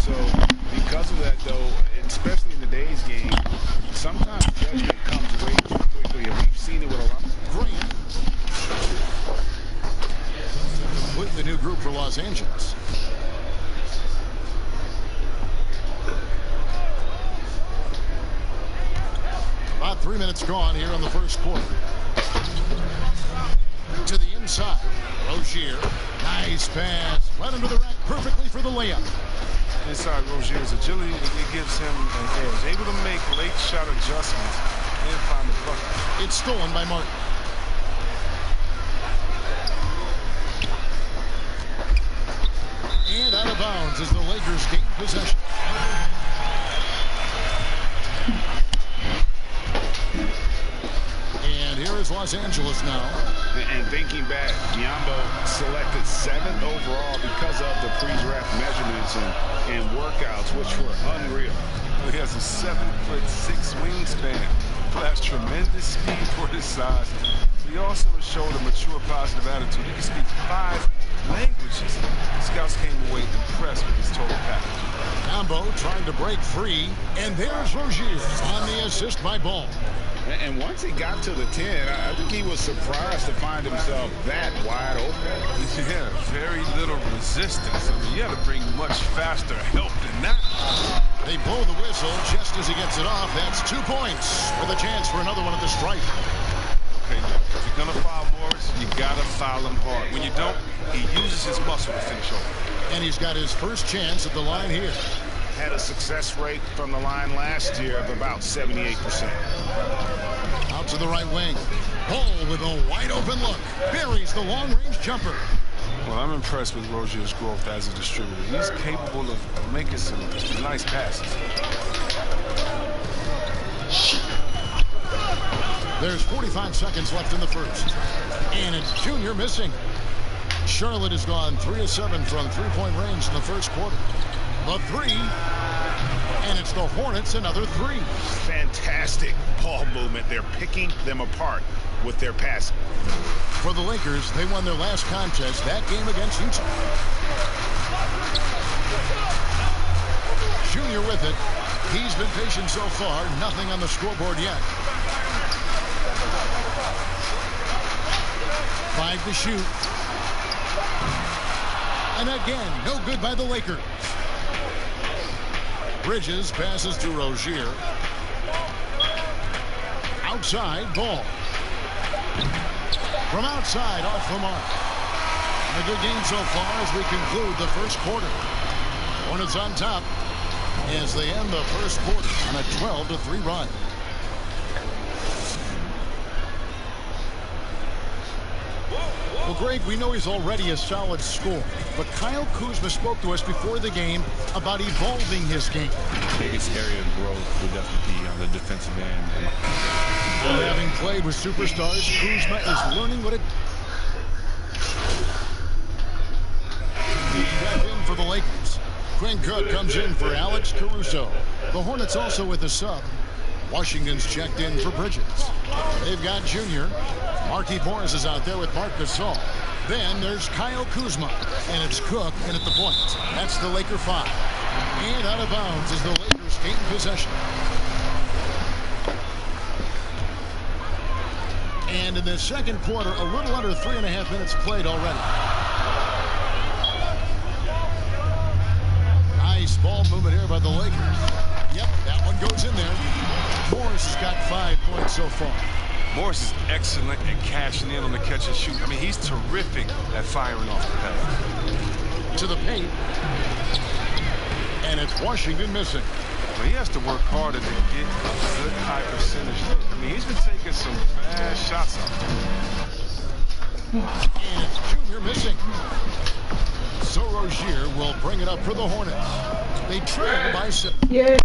So because of that, though, especially in today's game, sometimes judgment comes way too quickly, and we've seen it with a lot. Graham. Completely new group for Los Angeles. About 3 minutes gone here in the first quarter. To the inside. Rozier. Nice pass. Right under the rack perfectly for the layup. Inside Rozier's agility, it gives him an edge. Able to make late shot adjustments and find the bucket. It's stolen by Martin. And out of bounds as the Lakers gain possession. And here is Los Angeles now. And thinking back, Biyombo selected 7th overall because of the pre-draft measurements and workouts, which were unreal. He has a 7'6" wingspan, flashed tremendous speed for his size. He also showed a mature, positive attitude. He can speak 5 languages. Scouts came away impressed with his total package. Biyombo trying to break free, and there's Rozier on the assist by Ball. And once he got to the 10, I think he was surprised to find himself that wide open. Yeah, very little resistance. I mean, you had to bring much faster help than that. They blow the whistle just as he gets it off. That's 2 points with a chance for another one at the stripe. Okay, if you're going to foul Morris, you got to foul him hard. When you don't, he uses his muscle to finish over. And he's got his first chance at the line here. Had a success rate from the line last year of about 78%. Out to the right wing. Ball with a wide open look. Buries the long-range jumper. Well, I'm impressed with Rozier's growth as a distributor. He's capable of making some nice passes. There's 45 seconds left in the first. And it's Junior missing. Charlotte has gone 3 of 7 from three-point range in the first quarter. The 3. And it's the Hornets another 3. Fantastic ball movement. They're picking them apart with their passing. For the Lakers, they won their last contest, that game against Utah. Junior with it. He's been patient so far. Nothing on the scoreboard yet. 5 to shoot. And again, no good by the Lakers. Bridges passes to Rozier. Outside, Ball. From outside, off the mark. A good game so far as we conclude the first quarter. Hornets on top as they end the first quarter on a 12-3 run. Well, Greg, we know he's already a solid scorer, but Kyle Kuzma spoke to us before the game about evolving his game. Biggest area of growth would definitely be on the defensive end. Well, having played with superstars, Kuzma is learning what it back in for the Lakers. Quinn Cook comes in for Alex Caruso. The Hornets also with a sub. Washington's checked in for Bridges. They've got Junior. Marquise Morris is out there with Marc Gasol. Then there's Kyle Kuzma. And it's Cook in at the point. That's the Laker 5. And out of bounds as the Lakers gain possession. And in the second quarter, a little under 3.5 minutes played already. Nice ball movement here by the Lakers. Yep, that one goes in there. Morris has got 5 points so far. Morris is excellent at cashing in on the catch and shoot. I mean, he's terrific at firing off the pass. To the paint. And it's Washington missing. Well, he has to work harder to get a good high percentage. I mean, he's been taking some bad shots out there. And it's Junior missing. So Rozier will bring it up for the Hornets. They trail by 7. Yeah.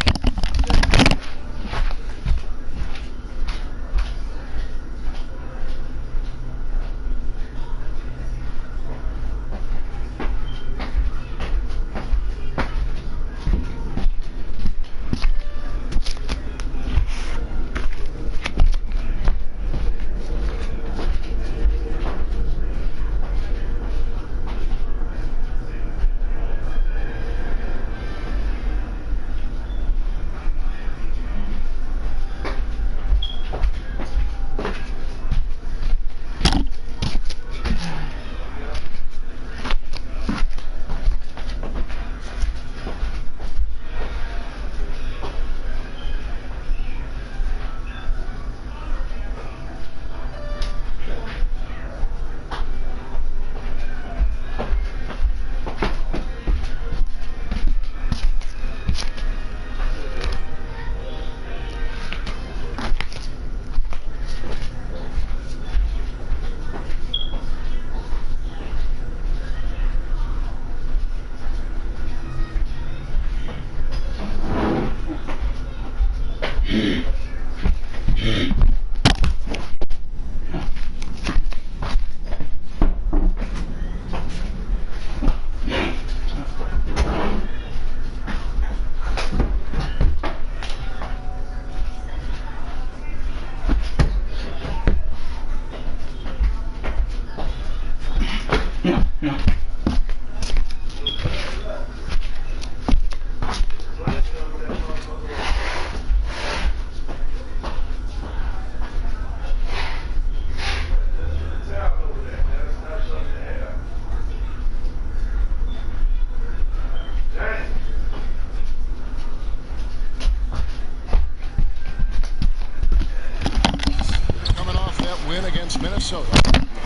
Minnesota.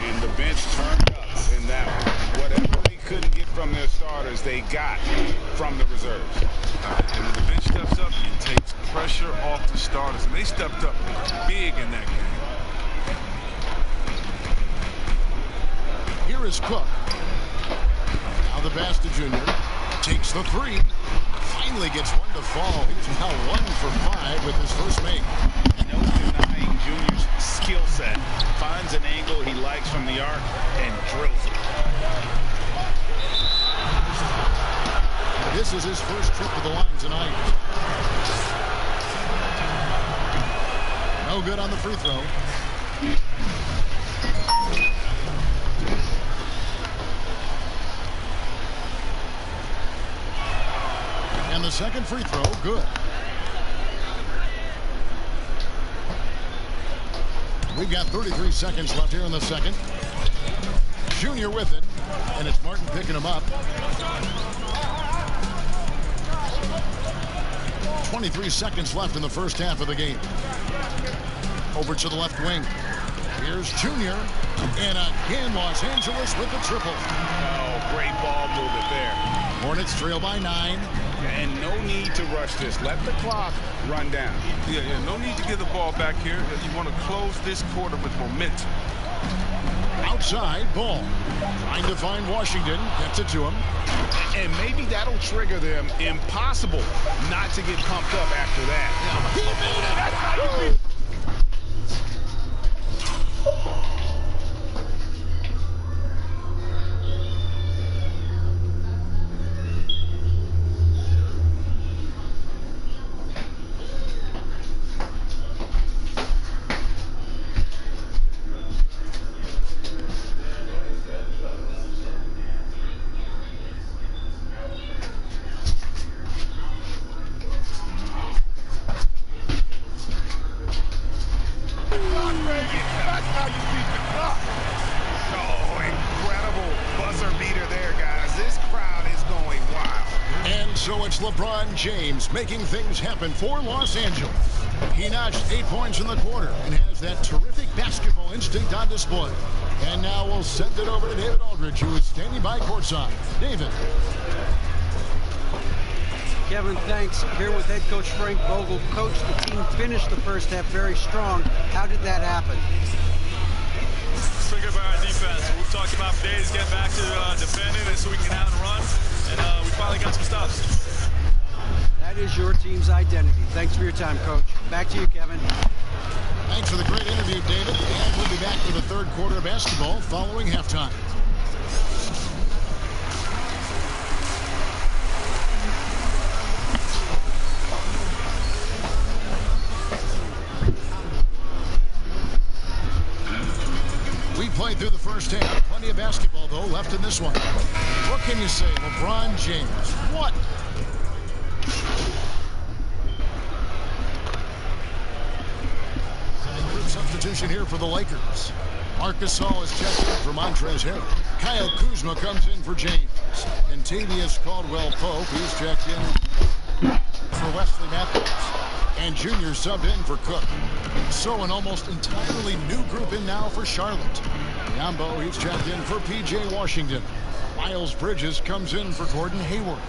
And the bench turned up in that one. Whatever they couldn't get from their starters, they got from the reserves. And when the bench steps up, it takes pressure off the starters. And they stepped up big in that game. Here is Cook. Now the Basta Jr. takes the three. Finally gets one to fall. He's now 1 for 5 with his first make. No denying Junior's skill set. Finds an angle he likes from the arc and drills it. This is his first trip to the line tonight. No good on the free throw. And the second free throw, good. We've got 33 seconds left here in the second. Junior with it, and it's Martin picking him up. 23 seconds left in the first half of the game. Over to the left wing. Here's Junior, and again Los Angeles with the triple. Oh, great ball movement there. Hornets trail by 9. And no need to rush this. Let the clock run down. Yeah, no need to give the ball back here. You want to close this quarter with momentum. Outside, Ball. Trying to find Washington. Gets it to him. And maybe that'll trigger them. Impossible not to get pumped up after that. He made it! That's how you beat. LeBron James making things happen for Los Angeles. He notched 8 points in the quarter and has that terrific basketball instinct on display. And now we'll send it over to David Aldridge, who is standing by courtside. David. Kevin, thanks. Here with head coach Frank Vogel. Coach, the team finished the first half very strong. How did that happen? Triggered by our defense. We've talked about for days getting back to defending and so we can have a run. And we finally got some stops. That is your team's identity. Thanks for your time, Coach. Back to you, Kevin. Thanks for the great interview, David. And we'll be back for the third quarter of basketball following halftime. We played through the first half. Plenty of basketball, though, left in this one. What can you say? LeBron James. What? Substitution here for the Lakers. Marcus Gasol is checked in for Montrezl Harrell. Kyle Kuzma comes in for James. And Tavius Caldwell-Pope, he's checked in for Wesley Matthews. And Junior subbed in for Cook. So an almost entirely new group in now for Charlotte. Yambo, he's checked in for P.J. Washington. Miles Bridges comes in for Gordon Hayward.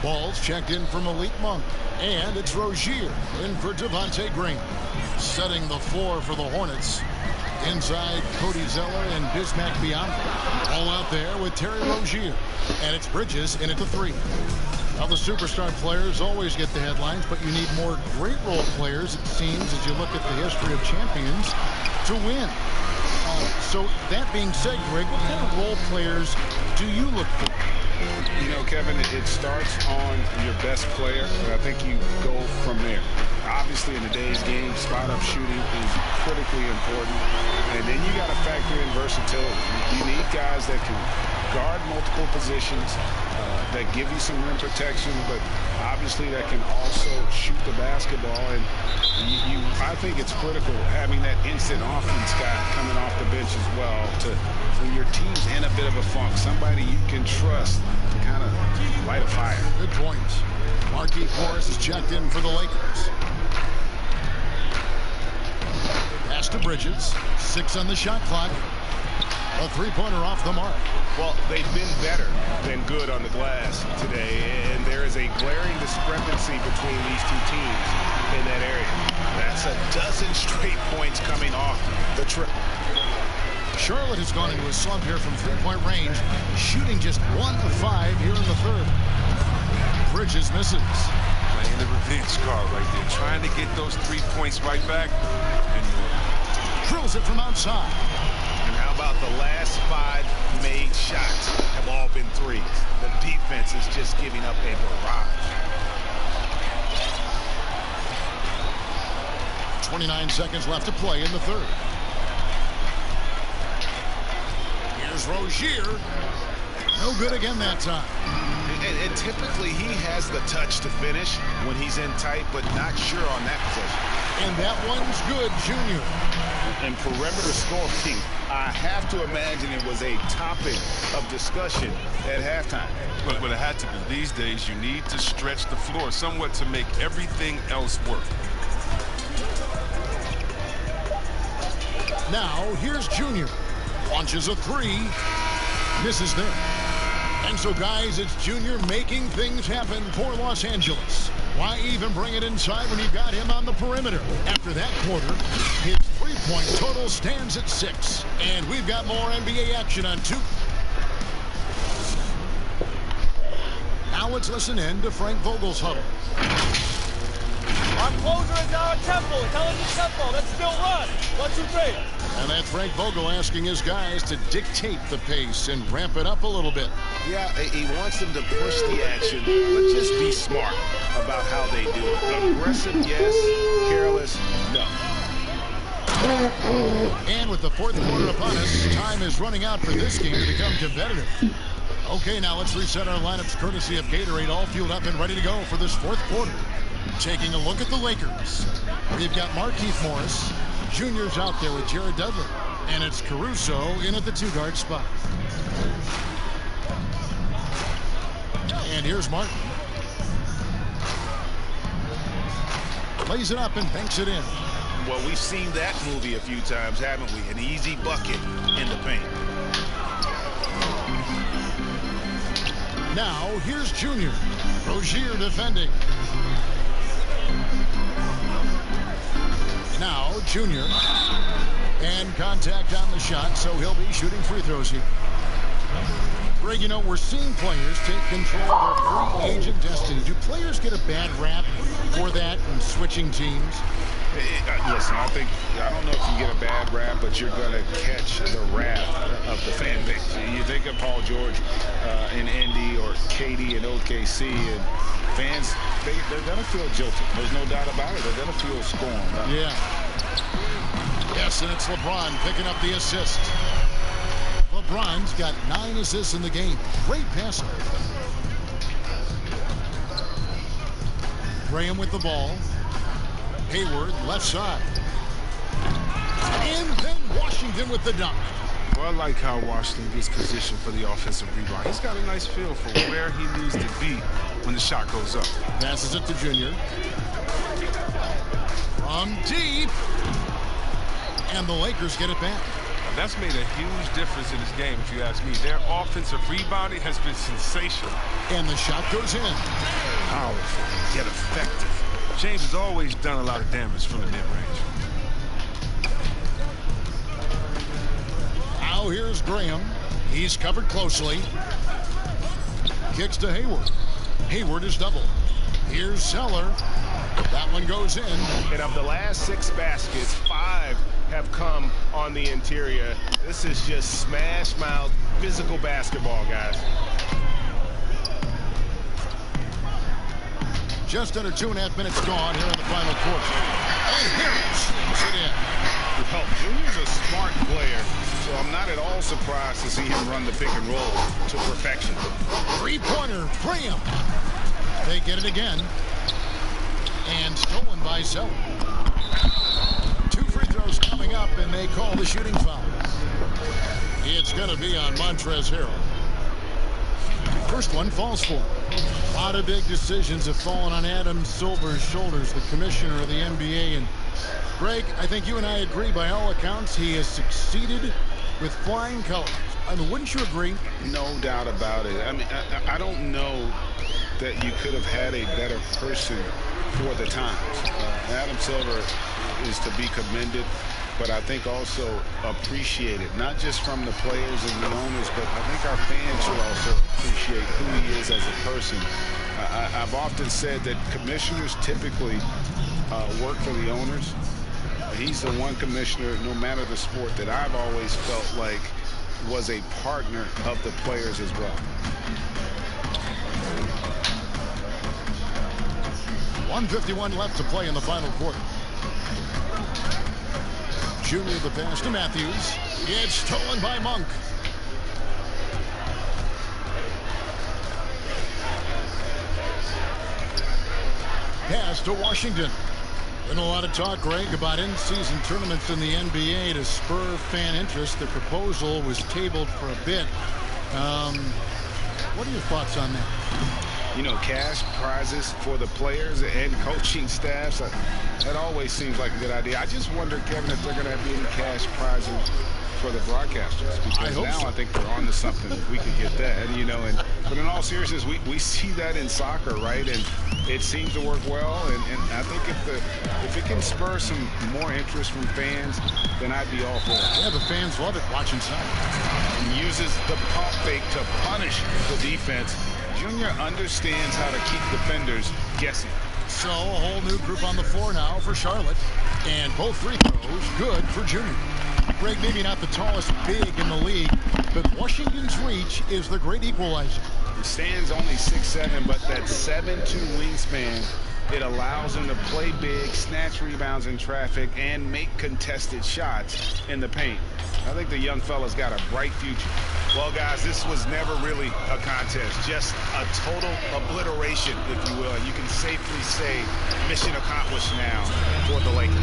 Ball's checked in for Malik Monk. And it's Rozier in for Devontae Green. Setting the floor for the Hornets. Inside, Cody Zeller and Bismack Biyombo. All out there with Terry Rozier. And it's Bridges in at the 3. Now, the superstar players always get the headlines, but you need more great role players, it seems, as you look at the history of champions, to win. So, that being said, Greg, what kind of role players do you look for? You know, Kevin, it starts on your best player, and I think you go from there. Obviously, in today's game, spot-up shooting is critically important. And then you got to factor in versatility. You need guys that can guard multiple positions, that give you some rim protection, but obviously that can also shoot the basketball. And I think it's critical having that instant offense guy coming off the bench as well to, when your team's in a bit of a funk, somebody you can trust to kind of light a fire. Good points. Marquise Morris is checked in for the Lakers. Pass pass to Bridges. 6 on the shot clock. A three-pointer off the mark. Well, they've been better than good on the glass today, and there is a glaring discrepancy between these two teams in that area. That's a dozen straight points coming off the trip. Charlotte has gone into a slump here from three-point range, shooting just 1 of 5 here in the third. Bridges misses. Playing the revenge card right there, trying to get those 3 points right back. And Drills it from outside. And how about the last 5 made shots have all been threes? The defense is just giving up a barrage. 29 seconds left to play in the third. Here's Rozier. No good again that time. And typically he has the touch to finish when he's in tight, but not sure on that possession. And that one's good, Junior. And perimeter scoring, I have to imagine it was a topic of discussion at halftime. But it had to be. These days, you need to stretch the floor somewhat to make everything else work. Now, here's Junior. Launches a 3. Misses there. And so, guys, it's Junior making things happen for Los Angeles. Why even bring it inside when you've got him on the perimeter? After that quarter, his three-point total stands at 6. And we've got more NBA action on 2. Now let's listen in to Frank Vogel's huddle. Our closer is now at tempo. Tell him to tempo. Let's still run. 1, 2, 3. And that's Frank Vogel asking his guys to dictate the pace and ramp it up a little bit. Yeah, he wants them to push the action, but just be smart about how they do it. Aggressive, yes. Careless, no. And with the fourth quarter upon us, time is running out for this game to become competitive. Okay, now let's reset our lineups courtesy of Gatorade, all fueled up and ready to go for this fourth quarter. Taking a look at the Lakers. We've got Markieff Morris. Junior's out there with Jared Dudley. And it's Caruso in at the 2-guard spot. And here's Martin. Lays it up and banks it in. Well, we've seen that movie a few times, haven't we? An easy bucket in the paint. Now, here's Junior. Rozier defending. Now, Junior. And contact on the shot, so he'll be shooting free throws here. Greg, you know, we're seeing players take control of their free agent destiny. Do players get a bad rap for that and switching teams? Listen, I don't know if you get a bad rap, but you're going to catch the wrath of the fan base. You think of Paul George in Indy or KD in OKC, and fans, they're going to feel jilted. There's no doubt about it. They're going to feel scorned. Yeah. Yes, and it's LeBron picking up the assist. LeBron's got 9 assists in the game. Great passer. Graham with the ball. Hayward, left side. And then Washington with the dunk. Well, I like how Washington gets positioned for the offensive rebound. He's got a nice feel for where he needs to be when the shot goes up. Passes it to Junior. From deep. And the Lakers get it back. That's made a huge difference in this game, if you ask me. Their offensive rebounding has been sensational. And the shot goes in. Powerful, yet effective. James has always done a lot of damage from the mid-range. Now here's Graham. He's covered closely. Kicks to Hayward. Hayward is doubled. Here's Zeller. That one goes in. And of the last 6 baskets, 5 have come on the interior. This is just smash-mouth physical basketball, guys. Just under 2.5 minutes gone here in the final quarter. And Harris slings it in. Well, Junior's a smart player, so I'm not at all surprised to see him run the pick and roll to perfection. Three-pointer, Graham. They get it again. And stolen by Zeller. 2 free throws coming up, and they call the shooting foul. It's going to be on Montrezl Harrell. First one falls for him. A lot of big decisions have fallen on Adam Silver's shoulders, the commissioner of the NBA, and Greg, I think you and I agree by all accounts he has succeeded with flying colors. I mean, wouldn't you agree? No doubt about it. I mean, I don't know that you could have had a better person for the times. Adam Silver is to be commended, but I think also appreciated, not just from the players and the owners, but I think our fans should also appreciate who he is as a person. I've often said that commissioners typically work for the owners. He's the one commissioner, no matter the sport, that I've always felt like was a partner of the players as well. 1:51 left to play in the final quarter. Junior the pass to Matthews. It's stolen by Monk. Pass to Washington. Been a lot of talk, Greg, about in-season tournaments in the NBA to spur fan interest. The proposal was tabled for a bit. What are your thoughts on that? You know, cash prizes for the players and coaching staffs, that always seems like a good idea. I just wonder, Kevin, if they're going to have any cash prizes for the broadcasters, because now I think they're on to something. If we could get that, you know. But in all seriousness, we see that in soccer, right? And it seems to work well. And I think if it can spur some more interest from fans, then I'd be all for it. Yeah, the fans love it watching soccer. And uses the pump fake to punish the defense. Junior understands how to keep defenders guessing. So a whole new group on the floor now for Charlotte. And both free throws good for Junior. Greg, maybe not the tallest big in the league, but Washington's reach is the great equalizer. He stands only 6'7", but that 7'2" wingspan, it allows him to play big, snatch rebounds in traffic, and make contested shots in the paint. I think the young fella's got a bright future. Well, guys, this was never really a contest, just a total obliteration, if you will. And you can safely say mission accomplished now for the Lakers.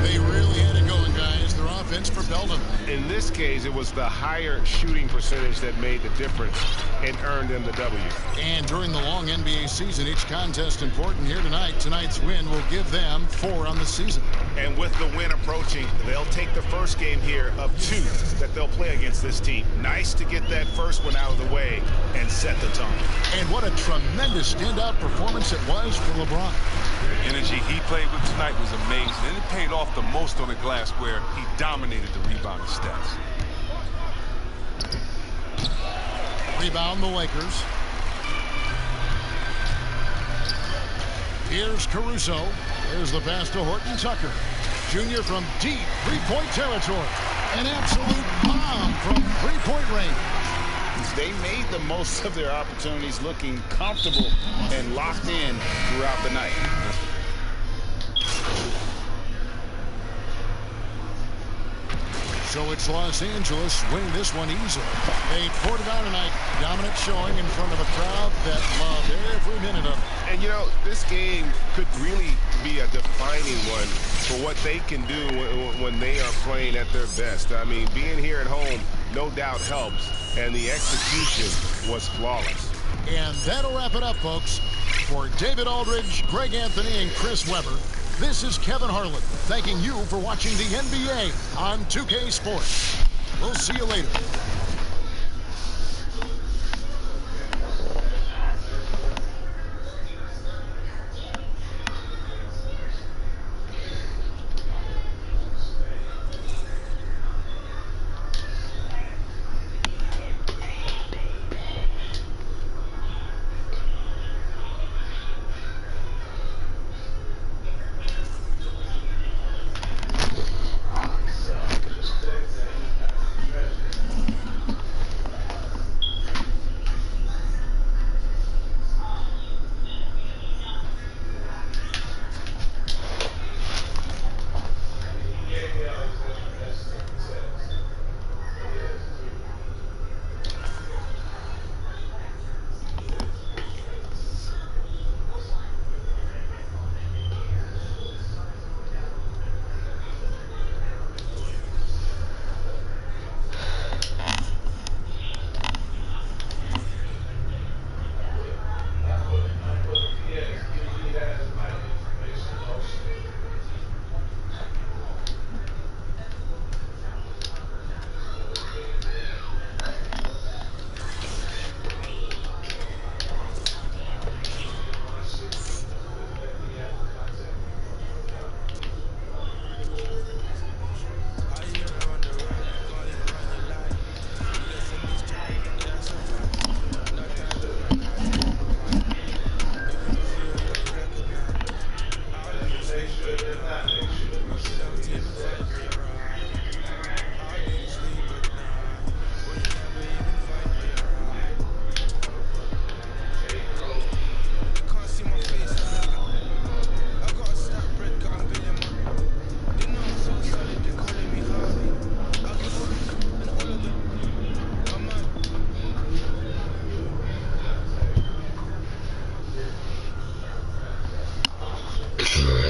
They really had it going, guys. Their offense propelled them. In this case, it was the higher shooting percentage that made the difference and earned them the W. And during the long NBA season, each contest important here tonight. Tonight's win will give them 4 on the season. And with the win approaching, they'll take the first game here of 2 that they'll play against this team. Nice to get that first one out of the way and set the tone. And what a tremendous standout performance it was for LeBron. The energy he played with tonight was amazing, and it paid off the most on the glass where he dominated the rebounding stats. Rebound the Lakers. Here's Caruso. There's the pass to Horton Tucker. Junior from deep three-point territory. An absolute bomb from three-point range. They made the most of their opportunities, looking comfortable and locked in throughout the night. So it's Los Angeles winning this one easily. They poured it out tonight. Dominant showing in front of a crowd that loved every minute of it. And, you know, this game could really be a defining one for what they can do when they are playing at their best. I mean, being here at home no doubt helps, and the execution was flawless. And that'll wrap it up, folks. For David Aldridge, Greg Anthony, and Chris Webber, this is Kevin Harlan thanking you for watching the NBA on 2K Sports. We'll see you later.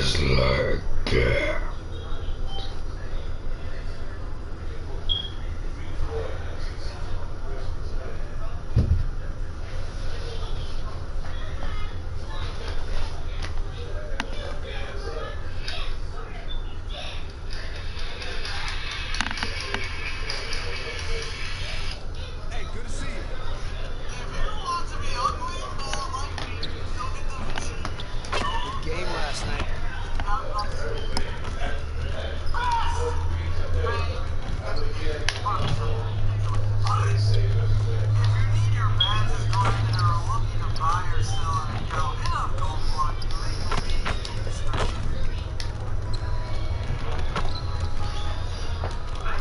Just like that. Hey, good to see you. Good game last night.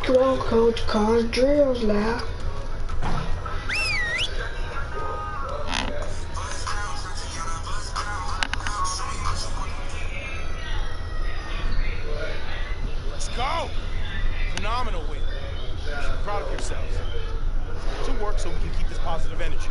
Come on, Coach, call drills now. Let's go. Phenomenal win. You should be proud of yourselves. To work so we can keep this positive energy.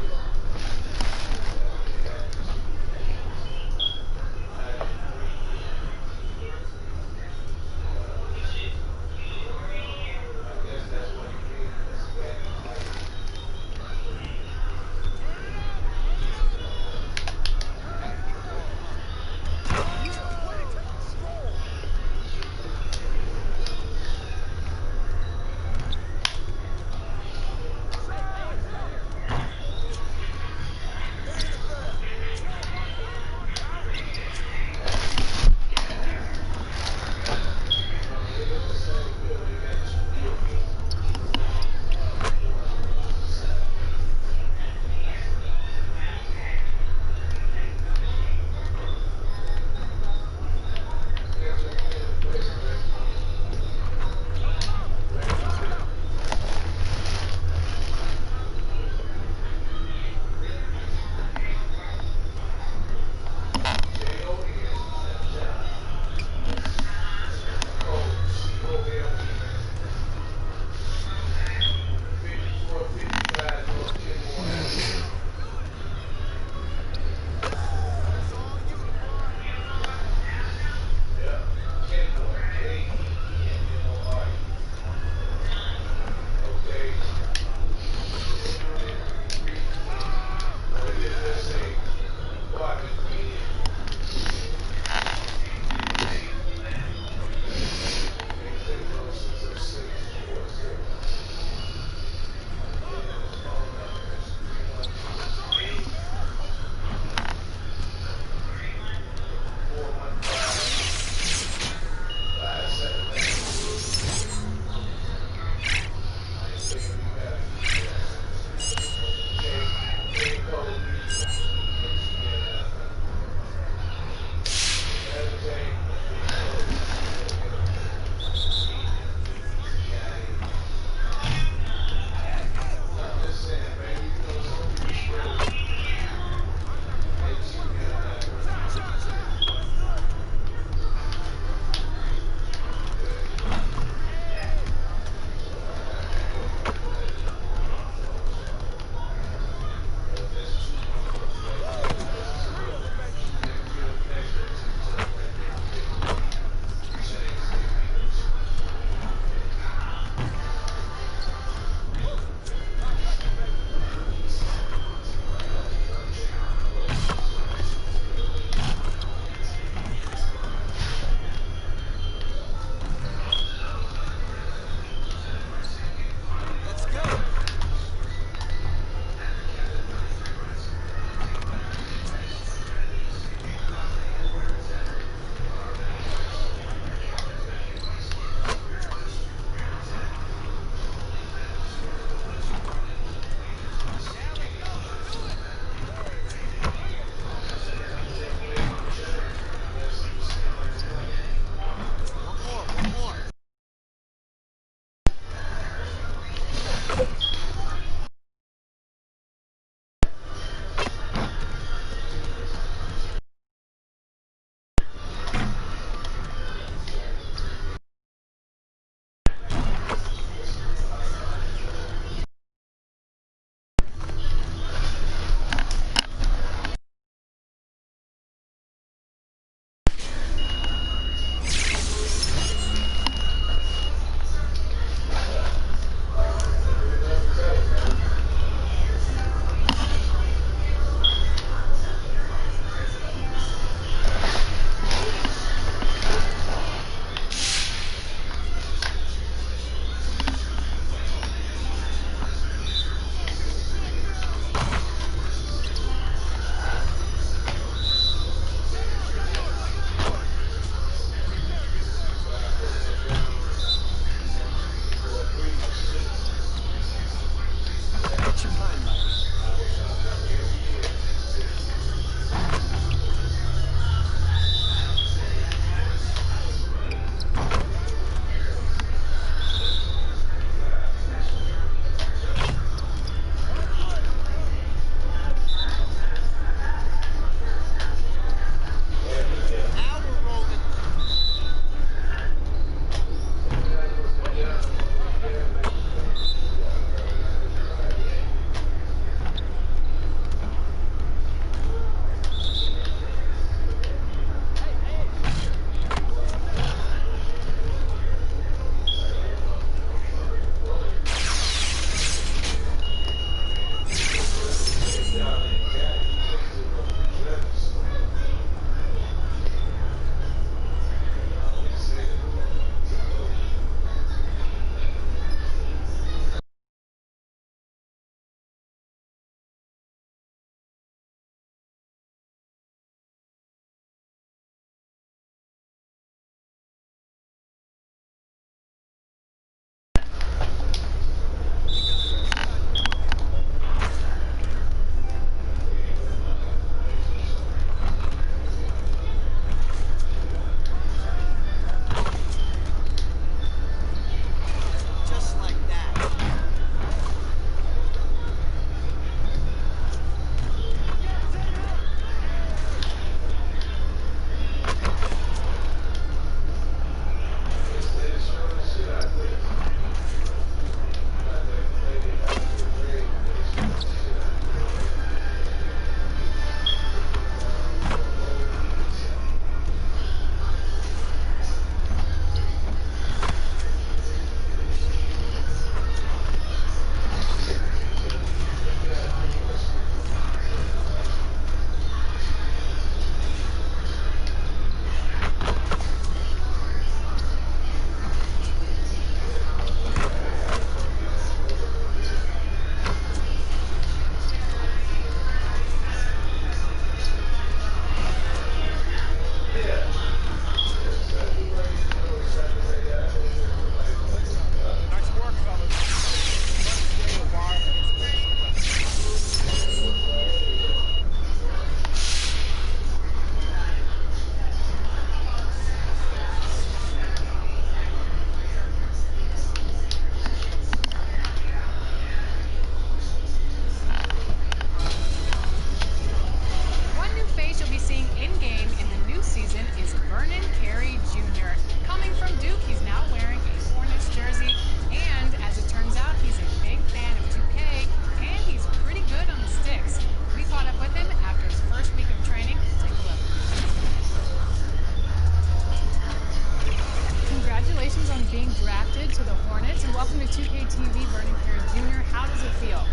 being drafted to the Hornets. And welcome to 2K TV, Vernon Carey Jr. How does it feel?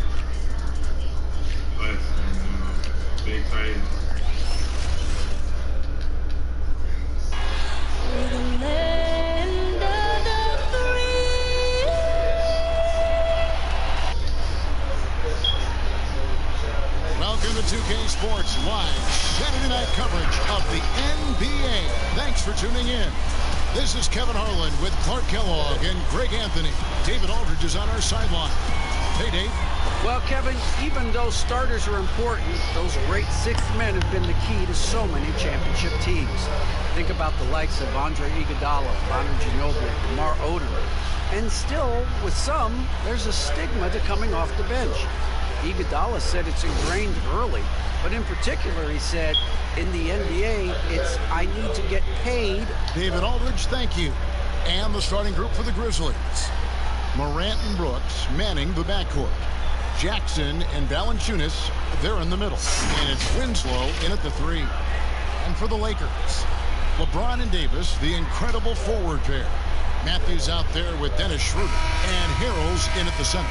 Blessed and big excited. Welcome to 2K Sports Live Saturday night coverage of the NBA. Thanks for tuning in. This is Kevin Harlan with Clark Kellogg and Greg Anthony. David Aldridge is on our sideline. Hey, Dave. Well, Kevin, even though starters are important, those great sixth men have been the key to so many championship teams. Think about the likes of Andre Iguodala, Manu Ginobili, DeMar Odom. And still, with some, there's a stigma to coming off the bench. Iguodala said it's ingrained early, but in particular, he said, in the NBA, it's I need to get paid. David Aldridge, thank you. And the starting group for the Grizzlies. Morant and Brooks manning the backcourt. Jackson and Valanciunas, they're in the middle. And it's Winslow in at the 3. And for the Lakers, LeBron and Davis, the incredible forward pair. Matthews out there with Dennis Schroeder. And Harrell's in at the center.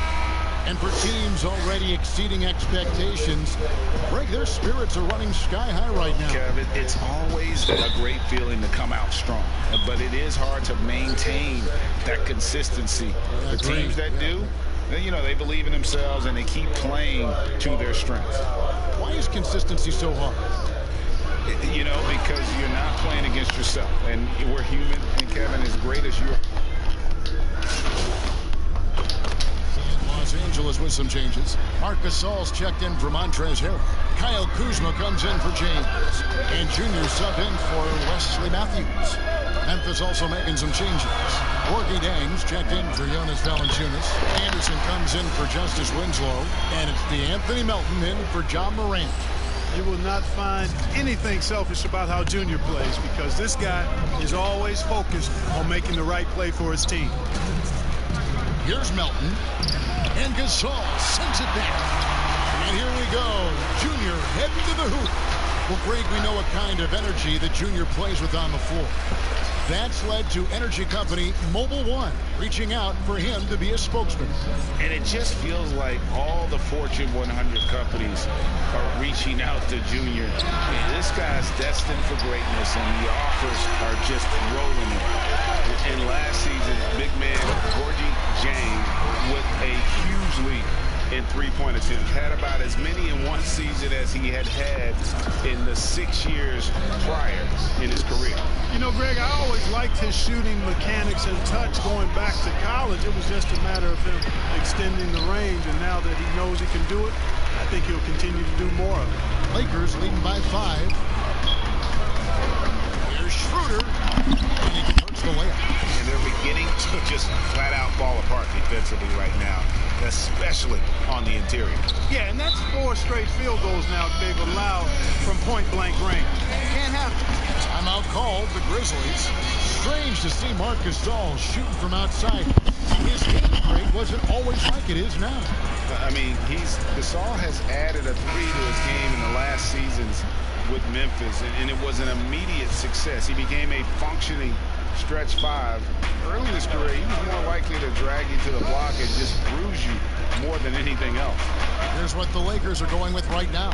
And for teams already exceeding expectations, Greg, their spirits are running sky high right now. Kevin, it's always a great feeling to come out strong, but it is hard to maintain that consistency. The teams that do, you know, they believe in themselves and they keep playing to their strengths. Why is consistency so hard? You know, because you're not playing against yourself, and we're human, and Kevin, as great as you are. Los Angeles with some changes. Marc Gasol's checked in for Montrezl Harrell. Kyle Kuzma comes in for James. And Junior sub in for Wesley Matthews. Memphis also making some changes. Gorgie Dang's checked in for Jonas Valanciunas. Anderson comes in for Justice Winslow. And it's Anthony Melton in for John Morant. You will not find anything selfish about how Junior plays, because this guy is always focused on making the right play for his team. Here's Melton. And Gasol sends it back. And here we go. Junior heading to the hoop. Well, Greg, we know what kind of energy that Junior plays with on the floor. That's led to energy company Mobile One reaching out for him to be a spokesman. And it just feels like all the Fortune 100 companies are reaching out to Junior. This guy's destined for greatness, and the offers are just rolling in. And last season, big man Gorgie James with a huge lead in three-point attempts. Had about as many in one season as he had in the 6 years prior in his career. You know, Greg, I always liked his shooting mechanics and touch going back to college. It was just a matter of him extending the range, and now that he knows he can do it, I think he'll continue to do more of it. Lakers leading by 5. Here's Schroeder, and he converts the layup. And they're beginning to just flat-out fall apart defensively right now, especially on the interior. Yeah, and that's 4 straight field goals now they've allowed from point-blank range. Can't happen. Timeout called the Grizzlies. Strange to see Marc Gasol shooting from outside. His game rate wasn't always like it is now. I mean, Gasol has added a 3 to his game in the last seasons with Memphis, and it was an immediate success. He became a functioning stretch 5. Early in his career, he was more likely to drag you to the block and just bruise you more than anything else. Here's what the Lakers are going with right now.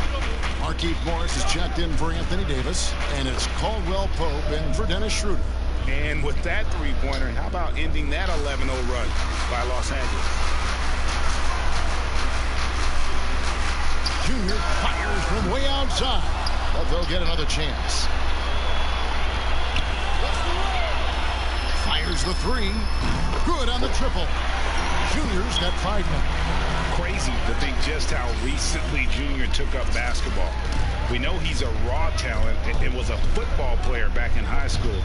Markieff Morris is checked in for Anthony Davis, and it's Caldwell Pope in for Dennis Schroeder. And with that three-pointer, how about ending that 11-0 run by Los Angeles? Junior fires from way outside, but they'll get another chance. Fires the 3. Good on the triple. Junior's got 5 now. Crazy to think just how recently Junior took up basketball. We know he's a raw talent and was a football player back in high school.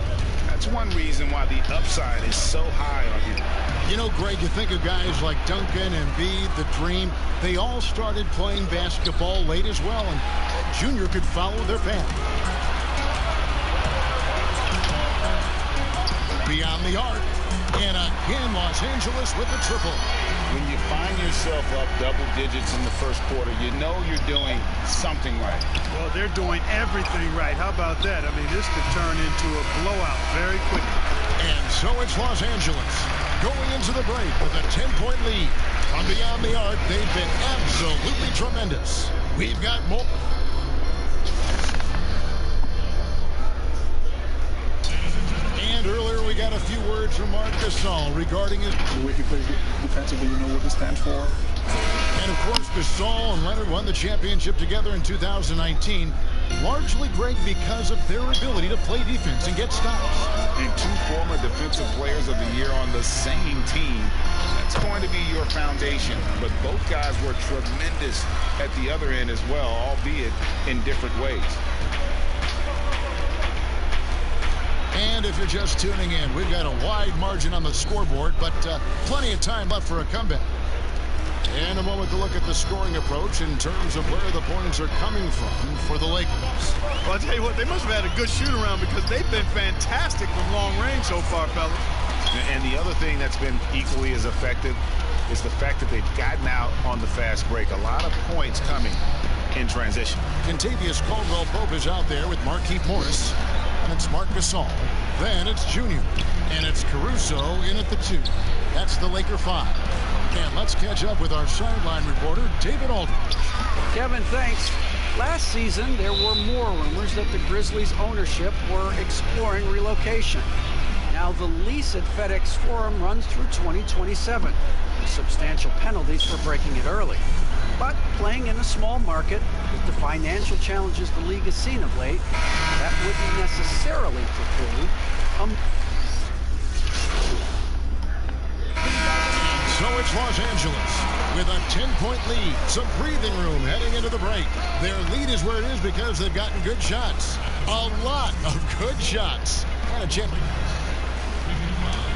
That's one reason why the upside is so high on him. You know, Greg, you think of guys like Duncan and Embiid, the Dream. They all started playing basketball late as well, and Junior could follow their path. Beyond the arc, and again Los Angeles with the triple. When you find yourself up double digits in the first quarter, you know you're doing something right. Well, they're doing everything right. How about that? I mean, this could turn into a blowout very quickly. And so it's Los Angeles going into the break with a 10-point lead. From beyond the arc, they've been absolutely tremendous. We've got more. And earlier we got a few words from Marc Gasol regarding his... The way he plays defensively, you know what he stands for. And of course, Gasol and Leonard won the championship together in 2019. Largely, Greg, because of their ability to play defense and get stops. And two former defensive players of the year on the same team. That's going to be your foundation. But both guys were tremendous at the other end as well, albeit in different ways. And if you're just tuning in, we've got a wide margin on the scoreboard, but plenty of time left for a comeback. And a moment to look at the scoring approach in terms of where the points are coming from for the Lakers. Well, I'll tell you what, they must have had a good shoot-around because they've been fantastic from long range so far, fellas. And the other thing that's been equally as effective is the fact that they've gotten out on the fast break. A lot of points coming in transition. Kentavious Caldwell-Pope is out there with Markieff Morris. And it's Marc Gasol. Then it's Junior. And it's Caruso in at the 2. That's the Laker 5. And let's catch up with our sideline reporter, David Aldridge. Kevin, thanks. Last season, there were more rumors that the Grizzlies' ownership were exploring relocation. Now the lease at FedEx Forum runs through 2027, with substantial penalties for breaking it early. But playing in a small market, with the financial challenges the league has seen of late, that wouldn't necessarily preclude So it's Los Angeles with a 10-point lead. Some breathing room heading into the break. Their lead is where it is because they've gotten good shots. A lot of good shots. And a chip.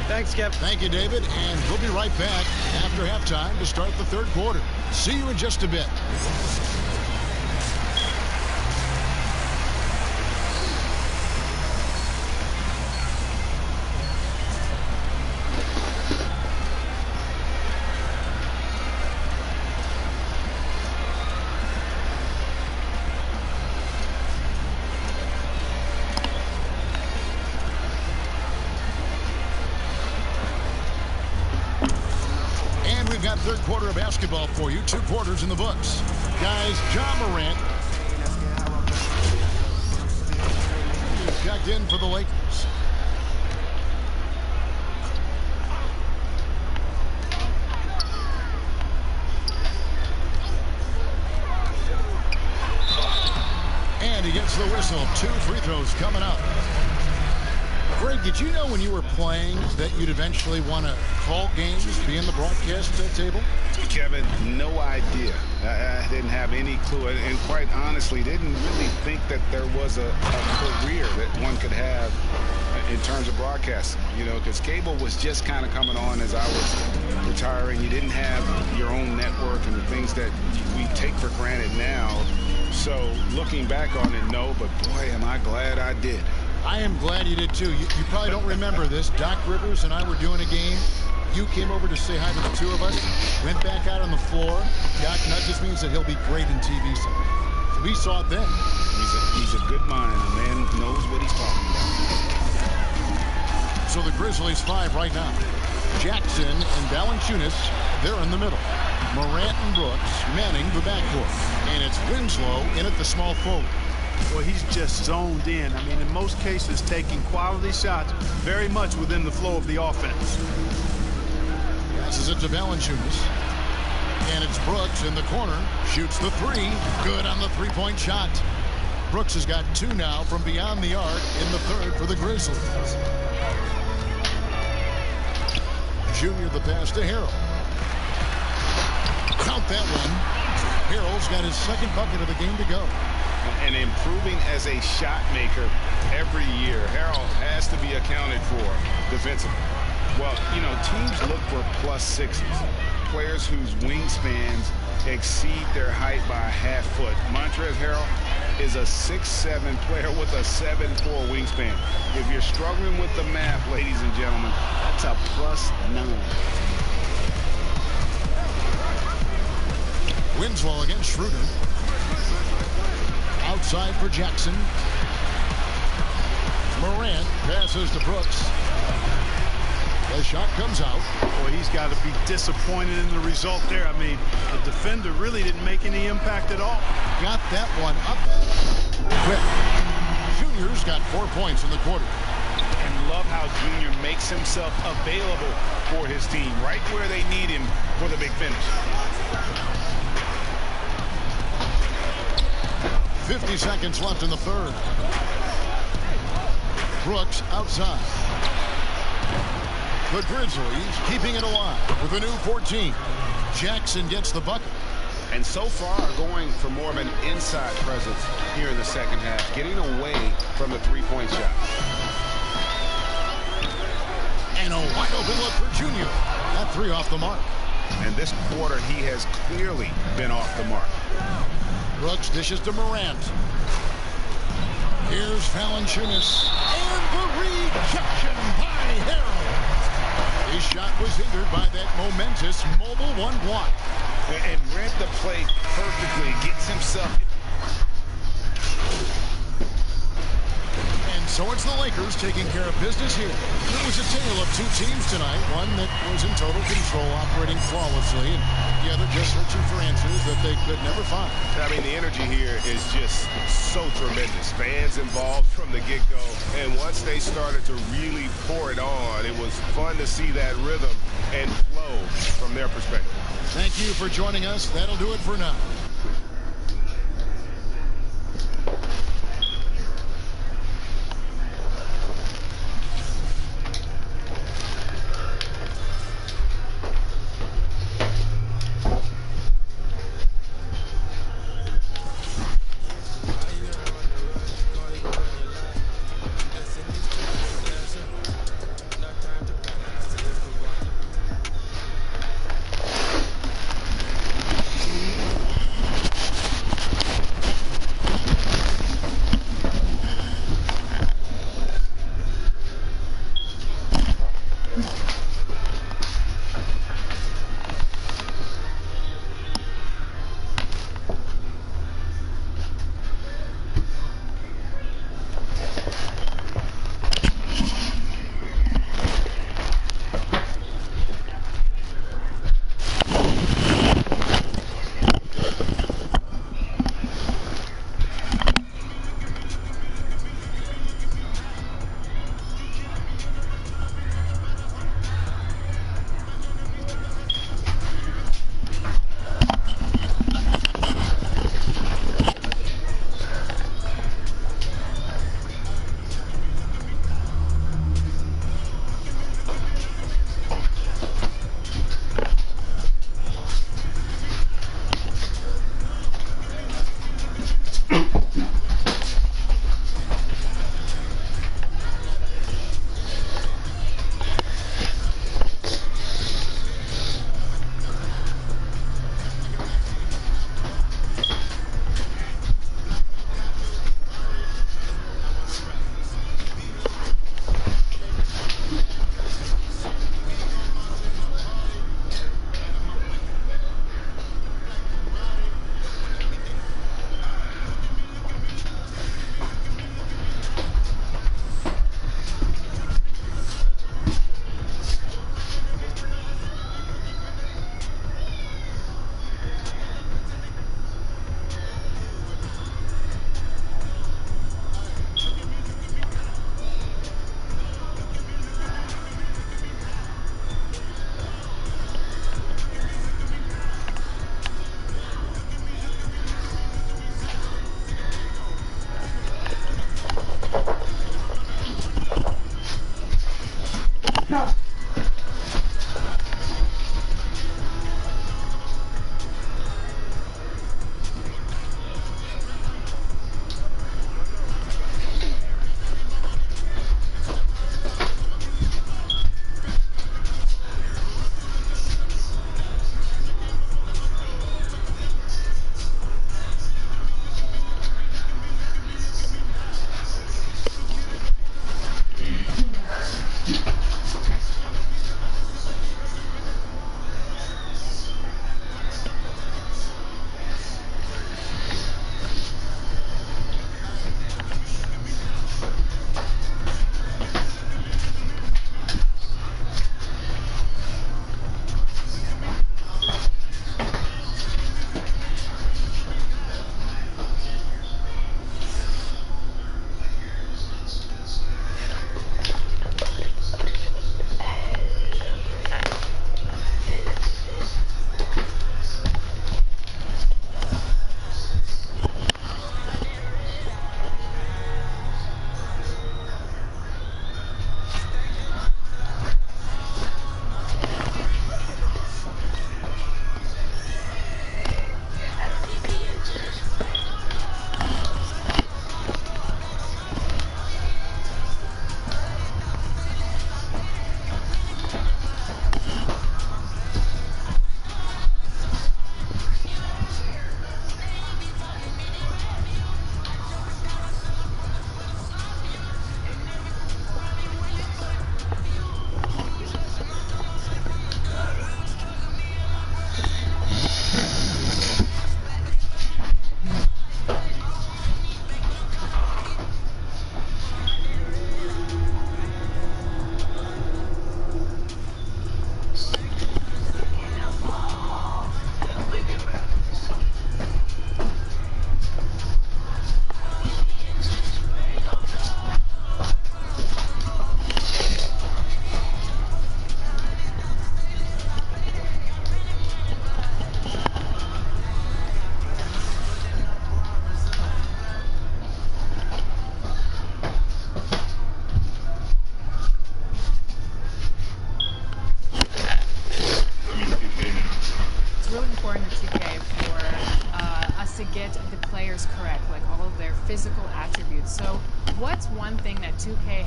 Thanks, Kev. Thank you, David. And we'll be right back after halftime to start the third quarter. See you in just a bit. Third quarter of basketball for you. 2 quarters in the books. Guys, Ja Morant checked in for the Lakers. And he gets the whistle. 2 free throws coming up. Greg, did you know when you were playing that you'd eventually want to call games, be in the broadcast table? Kevin, no idea. I didn't have any clue. And quite honestly, didn't really think that there was a career that one could have in terms of broadcasting. You know, because cable was just kind of coming on as I was retiring. You didn't have your own network and the things that we take for granted now. So looking back on it, no, but boy, am I glad I did. I am glad you did, too. You probably don't remember this. Doc Rivers and I were doing a game. You came over to say hi to the 2 of us, went back out on the floor. Doc, that just means that he'll be great in TV someday. So we saw it then. He's a good mind. A man knows what he's talking about. So the Grizzlies 5 right now. Jackson and Valanciunas, they're in the middle. Morant and Brooks manning the backcourt. And it's Winslow in at the small forward. Well, he's just zoned in. I mean, in most cases, taking quality shots very much within the flow of the offense. Passes it to Valanciunas. And it's Brooks in the corner. Shoots the 3. Good on the 3-point shot. Brooks has got 2 now from beyond the arc in the third for the Grizzlies. Junior the pass to Harrell. Count that one. Harrell's got his 2nd bucket of the game to go. And improving as a shot maker every year. Harrell has to be accounted for defensively. Well, you know, teams look for +6s. Players whose wingspans exceed their height by a half foot. Montrezl Harrell is a 6'7" player with a 7'4" wingspan. If you're struggling with the math, ladies and gentlemen, that's a +9. Winslow against Schroeder. Outside for Jackson. Morant. Morant passes to Brooks. The shot comes out. Boy, he's got to be disappointed in the result there. I mean, the defender really didn't make any impact at all. Got that one up quick. Junior's got 4 points in the quarter. And love how Junior makes himself available for his team, right where they need him for the big finish. 50 seconds left in the third. Brooks outside. The Grizzlies keeping it alive with a new 14. Jackson gets the bucket. And so far going for more of an inside presence here in the second half, getting away from the three-point shot. And a wide open look for Junior. That three off the mark. And this quarter he has clearly been off the mark. Brooks dishes to Morant. Here's Valanciunas. And the rejection by Harrell. His shot was hindered by that momentous mobile one block. And read the play perfectly. Gets himself. And so it's the Lakers taking care of business here. It was a tale of two teams tonight. One that was in total control, operating flawlessly, and the other just searching for answers that they could never find. I mean, the energy here is just so tremendous. Fans involved from the get-go. And once they started to really pour it on, it was fun to see that rhythm and flow from their perspective. Thank you for joining us. That'll do it for now.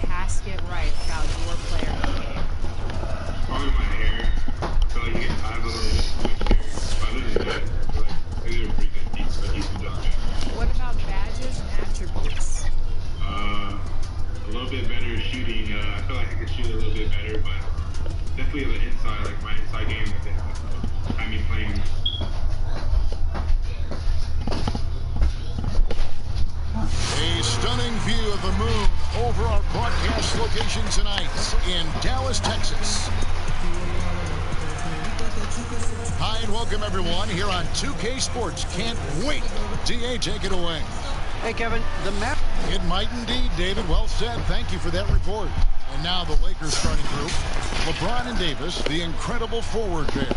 has to get right about your player in the game? Probably my hair. I feel like you get tired of a little bit too much hair. But other than that, I feel like they're doing pretty good. A decent job. What about badges and attributes? A little bit better shooting. I feel like I could shoot a little bit better, but definitely on the inside, like my inside game that they have me playing. A stunning view of the moon over our broadcast location tonight in Dallas, Texas. Hi and welcome everyone here on 2K Sports. Can't wait. DA, take it away. Hey, Kevin, the map. It might indeed, David. Well said. Thank you for that report. And now the Lakers starting group. LeBron and Davis, the incredible forward pair.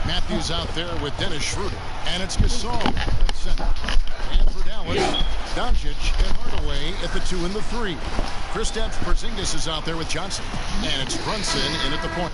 Matthews out there with Dennis Schroeder. And it's Gasol at center. And for Dallas, Doncic and Hardaway at the 2 and the 3. Kristaps Porzingis is out there with Johnson. And it's Brunson in at the point.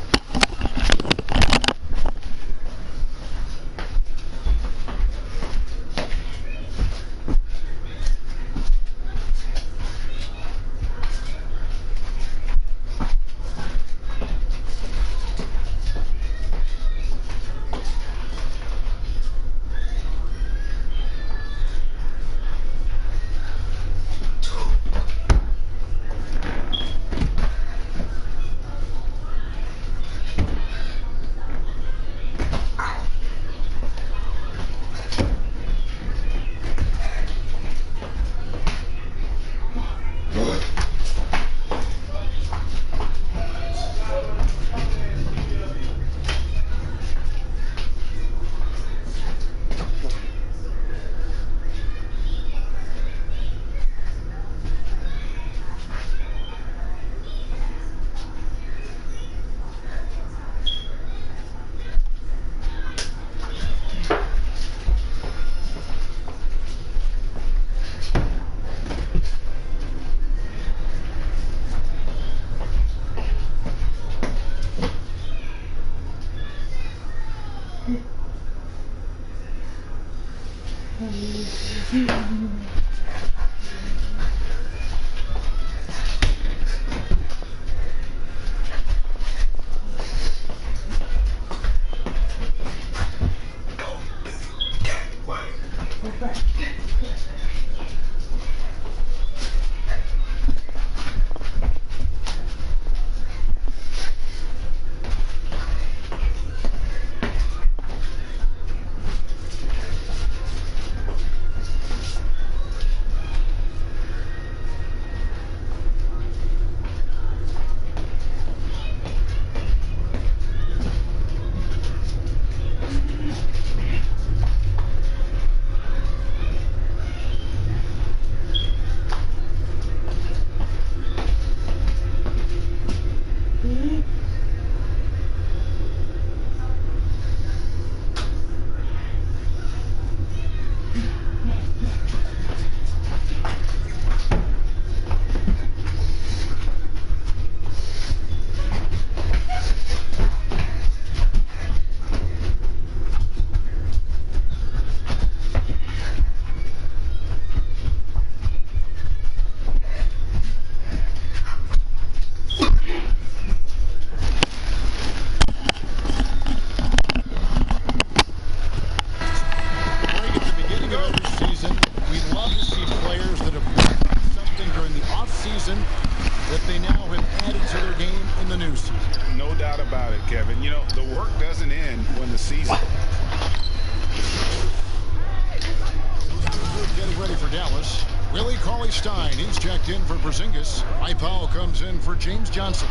Porzingis. Powell comes in for James Johnson.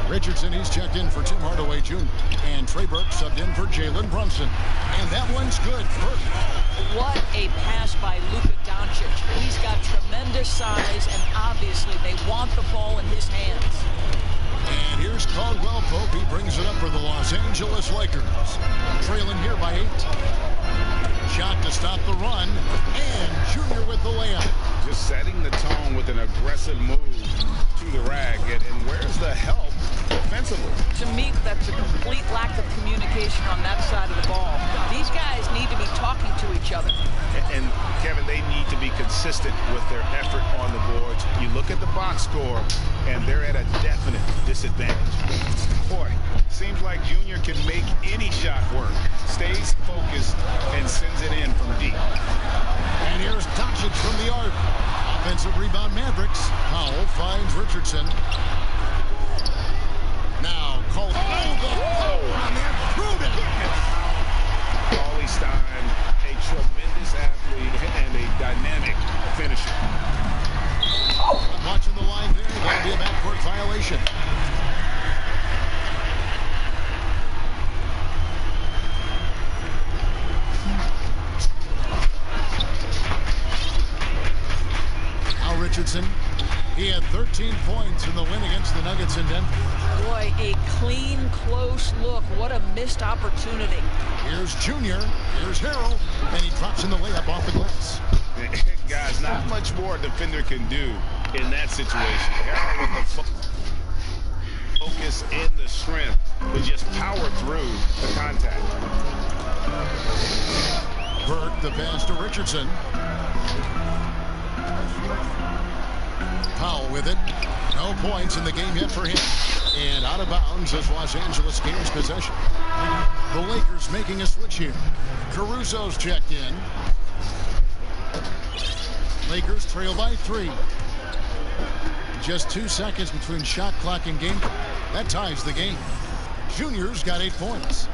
Richardson, he's checked in for Tim Hardaway Jr. And Trey Burke subbed in for Jalen Brunson. And that one's good. Burke. What a pass by Luka Doncic. He's got tremendous size, and obviously they want the ball in his hands. And here's Caldwell Pope. He brings it up for the Los Angeles Lakers. Trailing here by 8. Shot to stop the run. And Junior with the layup. Just setting the tone with an aggressive move to the rag. And where's the help defensively. To me, that's a complete lack of communication on that side of the ball. These guys need to be talking to each other. And Kevin, they need to be consistent with their effort on the boards. You look at the box score, and they're at a definite disadvantage. Boy, seems like Junior can make any shot work. Stays focused and sends it in from deep. And here's Doncic from the arc. Offensive rebound Mavericks. Powell finds Richardson. Now Cole. Oh, the power on that. Prudent. Paulie Stein, a tremendous athlete and a dynamic finisher. Watching the line there. That'll be a backcourt violation. Richardson, he had 13 points in the win against the Nuggets in Denver. Boy, a clean, close look. What a missed opportunity. Here's Junior. Here's Harrell. And he drops in the layup off the glass. Guys, not much more a defender can do in that situation. Harrell with the focus and the strength to just power through the contact. Burke, the pass to Richardson. Powell with it. No points in the game yet for him. And out of bounds as Los Angeles gains possession. The Lakers making a switch here. Caruso's checked in. Lakers trail by 3. Just 2 seconds between shot clock and game clock. That ties the game. Junior's got 8 points.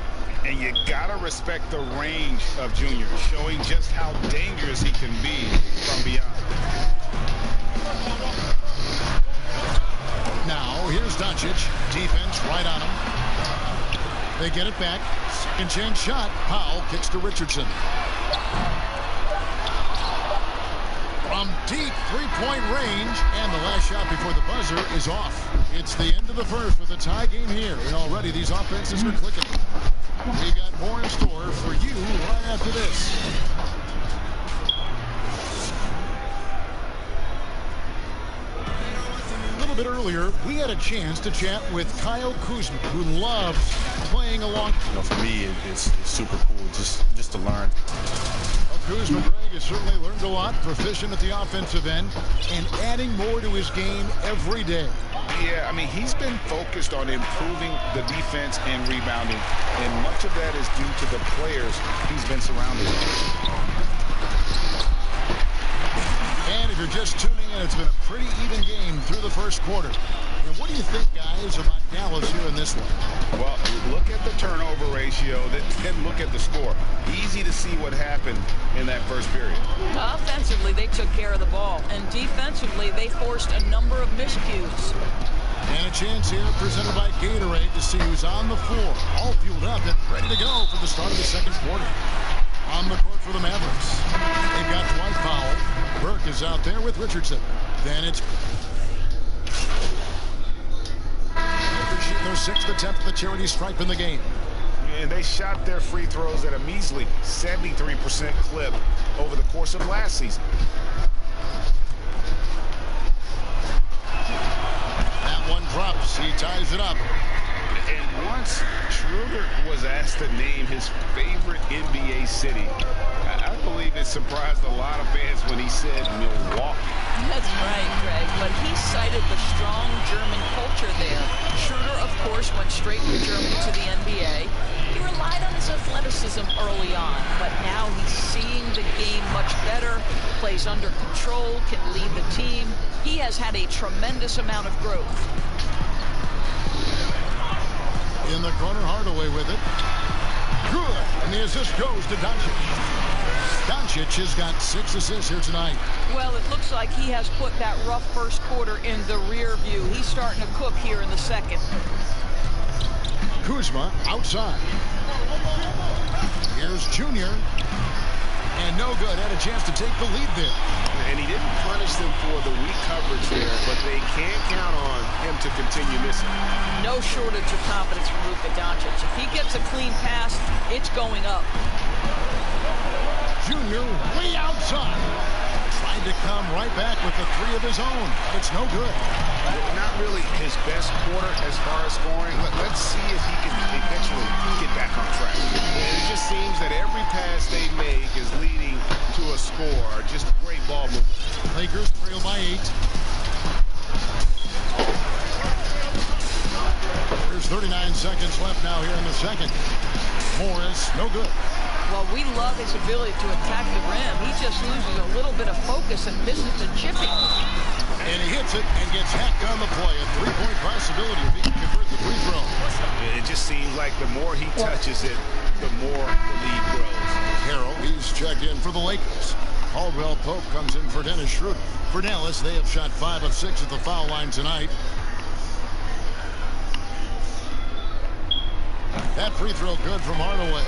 And you gotta respect the range of Junior, showing just how dangerous he can be from beyond. Now, here's Doncic. Defense right on him. They get it back. Second chance shot. Powell kicks to Richardson. From deep three-point range. And the last shot before the buzzer is off. It's the end of the first with a tie game here. And already these offenses are clicking. We got more in store for you right after this. A little bit earlier, we had a chance to chat with Kyle Kuzma, who loves playing along. For me, it's super cool just to learn. Well, Kuzma, Greg, has certainly learned a lot, proficient at the offensive end, and adding more to his game every day. Yeah, I mean, he's been focused on improving the defense and rebounding, and much of that is due to the players he's been surrounded with. And if you're just tuning in, it's been a pretty even game through the first quarter. And what do you think, guys, about Dallas here in this one? Well, look at the turnover ratio, then look at the score. Easy to see what happened in that first period. Offensively, they took care of the ball, and defensively, they forced a number of miscues. And a chance here presented by Gatorade to see who's on the floor, all fueled up and ready to go for the start of the second quarter. On the court for the Mavericks. They've got Dwight Powell. Burke is out there with Richardson. Then it's their 6th attempt at the charity stripe in the game. And they shot their free throws at a measly 73% clip over the course of last season. That one drops. He ties it up. And once Schroeder was asked to name his favorite NBA city, I believe it surprised a lot of fans when he said Milwaukee. That's right, Greg, but he cited the strong German culture there. Schroeder, of course, went straight from Germany to the NBA. He relied on his athleticism early on, but now he's seeing the game much better, plays under control, can lead the team. He has had a tremendous amount of growth. In the corner, Hardaway with it. Good. And the assist goes to Doncic. Doncic has got 6 assists here tonight. Well, it looks like he has put that rough first quarter in the rear view. He's starting to cook here in the second. Kuzma outside. Here's Junior. And no good. Had a chance to take the lead there. And he didn't punish them for the weak coverage there, but they can't count on him to continue missing. No shortage of confidence from Luka Doncic. If he gets a clean pass, it's going up. Junior way outside. tried to come right back with the three of his own. It's no good. Not really his best quarter as far as scoring. Let's see if he can eventually get back on track. And it just seems that every pass they make is leading to a score. Just great ball movement. Lakers trail by 8. There's 39 seconds left now here in the second. Morris, no good. Well, we love his ability to attack the rim. He just loses a little bit of focus and misses the chipping. And he hits it and gets hacked on the play. A three-point possibility if he can convert the free throw. It just seems like the more he touches it, the more the lead grows. Harrell, he's checked in for the Lakers. Caldwell Pope comes in for Dennis Schroeder. For Dallas, they have shot 5 of 6 at the foul line tonight. That free throw good from Hardaway.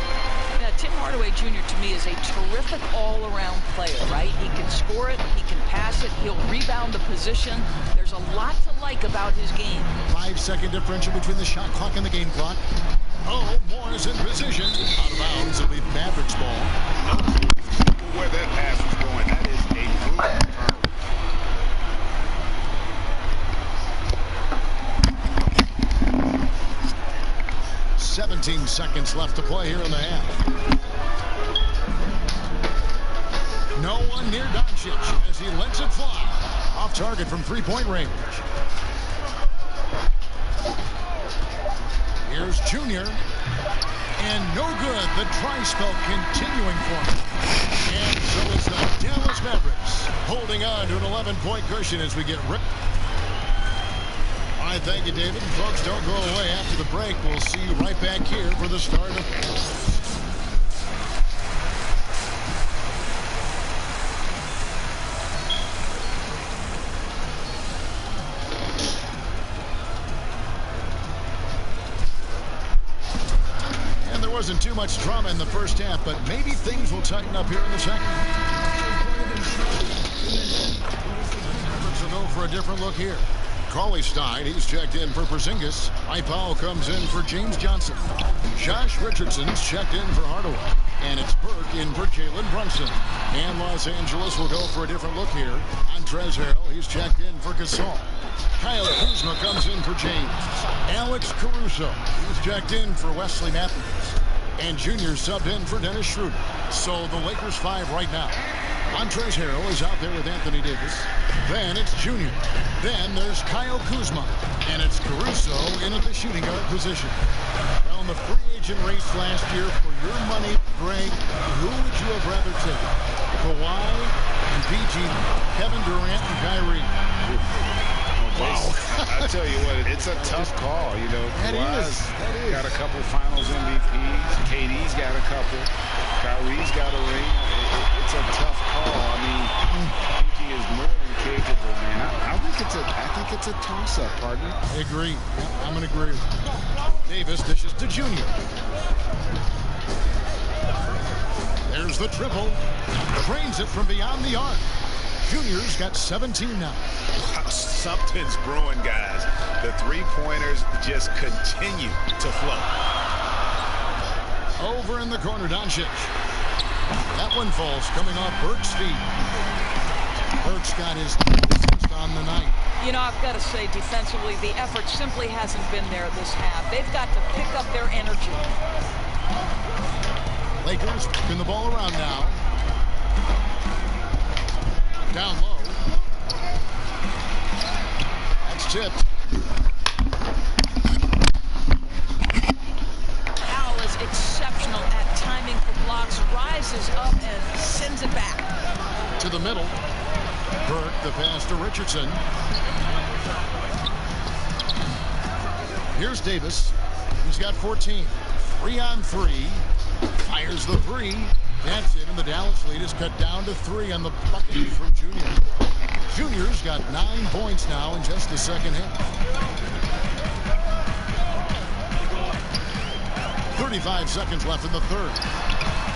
Now, Tim Hardaway Jr. to me is a terrific all-around player, right? He can score it, he can pass it, he'll rebound the position. There's a lot to like about his game. 5-second differential between the shot clock and the game clock. Oh, Moore is in position. Out of bounds. It'll be Mavericks ball. Where that pass was going, that is a brutal turn. 17 seconds left to play here in the half. No one near Doncic as he lets it fly. Off target from three-point range. Here's Junior. And no good. The dry spell continuing for him. And so it's the Dallas Mavericks holding on to an 11-point cushion as we get ripped. All right, thank you, David. And folks, don't go away after the break. We'll see you right back here for the start of... Wasn't too much drama in the first half, but maybe things will tighten up here in the second. Mavericks will go for a different look here. Cauley Stein, he's checked in for Porzingis. Powell comes in for James Johnson. Josh Richardson's checked in for Hardaway. And it's Burke in for Jalen Brunson. And Los Angeles will go for a different look here. Montrezl Harrell, he's checked in for Gasol. Kyle Kuzma comes in for James. Alex Caruso, he's checked in for Wesley Matthews. And Junior subbed in for Dennis Schroeder. So the Lakers 5 right now. Montrezl Harrell is out there with Anthony Davis. Then it's Junior. Then there's Kyle Kuzma. And it's Caruso in at the shooting guard position. Well, in the free agent race last year, for your money, Greg, who would you have rather taken? Kawhi and PG, Kevin Durant and Kyrie. Wow. I tell you what, it's a tough call, you know. That is. Got a couple finals MVPs. KD's got a couple. Kyrie's got a ring. It's a tough call. I mean, PG is more than capable, man. I think it's a toss-up, partner. I agree. I'm going to agree. Davis dishes to Junior. There's the triple. Drains it from beyond the arc. Junior's got 17 now. Wow, something's brewing, guys. The three-pointers just continue to flow. Over in the corner, Doncic. That one falls coming off Burke's feet. Burke's got his assist on the night. You know, I've got to say, defensively, the effort simply hasn't been there this half. They've got to pick up their energy. Lakers spin the ball around now. Down low. That's tipped. Powell is exceptional at timing for blocks, rises up and sends it back. To the middle. Burke, the pass to Richardson. Here's Davis. He's got 14. 3-on-3. Fires the three. That's it, and the Dallas lead is cut down to 3 on the bucket from Junior. Junior's got 9 points now in just the second half. 35 seconds left in the third.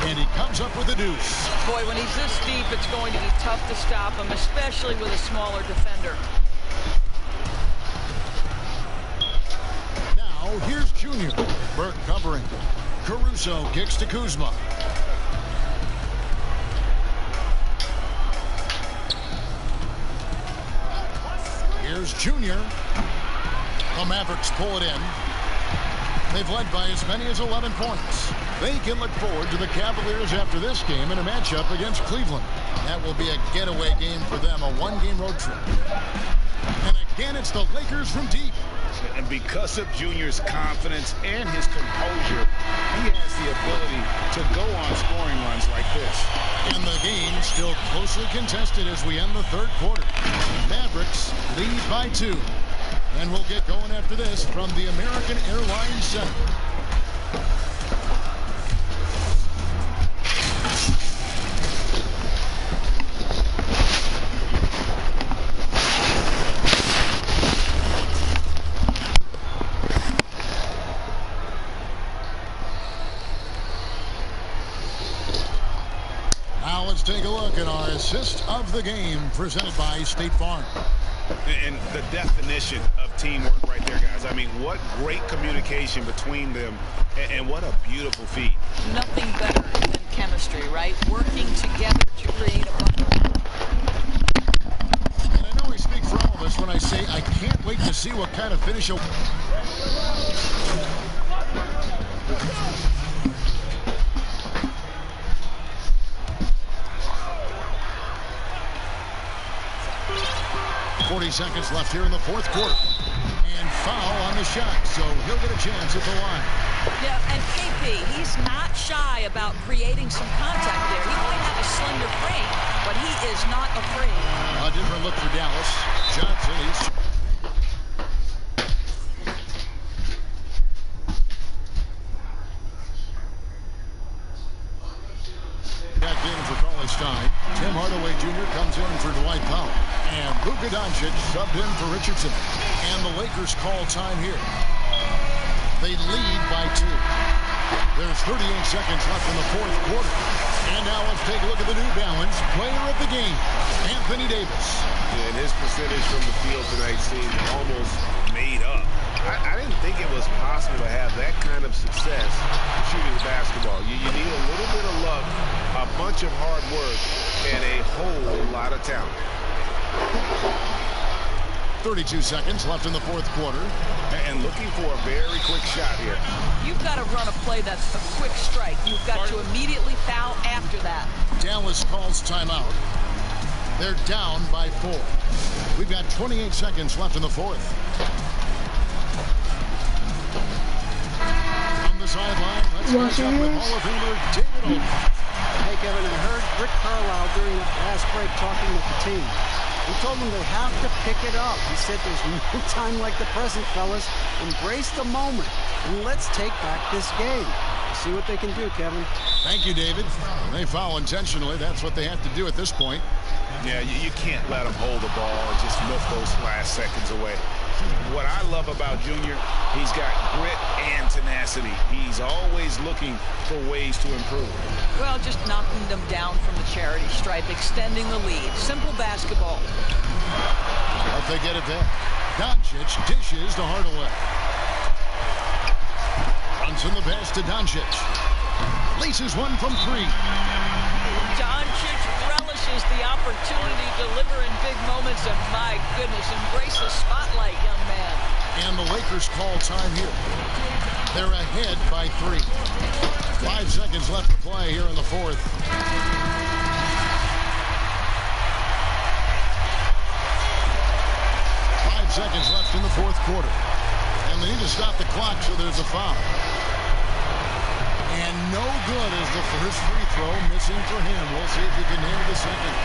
And he comes up with a deuce. Boy, when he's this deep, it's going to be tough to stop him, especially with a smaller defender. Now, here's Junior. Burke covering. Caruso kicks to Kuzma. Here's Junior. The Mavericks pull it in. They've led by as many as 11 points. They can look forward to the Cavaliers after this game in a matchup against Cleveland. That will be a getaway game for them, a one-game road trip. And again, it's the Lakers from deep. And because of Junior's confidence and his composure, he has the ability to go on scoring runs like this. And the game still closely contested as we end the third quarter. Mavericks lead by 2. And we'll get going after this from the American Airlines Center. Now let's take a look at our assist of the game presented by State Farm. And the definition of teamwork right there, guys. I mean, what great communication between them, and what a beautiful feat. Nothing better than chemistry, right? Working together to create a bundle. And I know I speak for all of us when I say I can't wait to see what kind of finish he'll... 40 seconds left here in the fourth quarter. And foul on the shot, so he'll get a chance at the line. Yeah, and KP, he's not shy about creating some contact there. He might have a slender frame, but he is not afraid. A different look for Dallas. Johnson, he's... Back in for Stein. Tim Hardaway Jr. comes in for Dwight Powell. And Luka Doncic subbed in for Richardson. And the Lakers call time here. They lead by 2. There's 38 seconds left in the fourth quarter. And now let's take a look at the New Balance player of the game, Anthony Davis. Yeah, and his percentage from the field tonight seemed almost made up. I didn't think it was possible to have that kind of success shooting the basketball. You need a little bit of luck, a bunch of hard work, and a whole lot of talent. 32 seconds left in the fourth quarter. And looking for a very quick shot here. You've got to run a play that's a quick strike. You've got to immediately foul after that. Dallas calls timeout. They're down by 4. We've got 28 seconds left in the fourth. On the sideline, let's catch up with Hall of Famer David Olden. Hey, Kevin, I heard Rick Carlisle during that last break talking with the team. He told them they have to pick it up. He said there's no time like the present, fellas. Embrace the moment, and let's take back this game. See what they can do, Kevin. Thank you, David. When they foul intentionally, that's what they have to do at this point. Yeah, you can't let them hold the ball and just milk those last seconds away. What I love about Junior, he's got grit and tenacity. He's always looking for ways to improve. Well, just knocking them down from the charity stripe, extending the lead. Simple basketball. Hope they get it there. Doncic dishes to Hardaway. Runs in the pass to Doncic. Laces one from 3. Doncic relishes the opportunity to deliver in big moments, and my goodness, embrace the spotlight, young man. And the Lakers call time here. They're ahead by 3. 5 seconds left to play here in the fourth. 5 seconds left in the fourth quarter. And they need to stop the clock, so there's a foul. And no good is the first free throw, missing for him. We'll see if he can nail the second.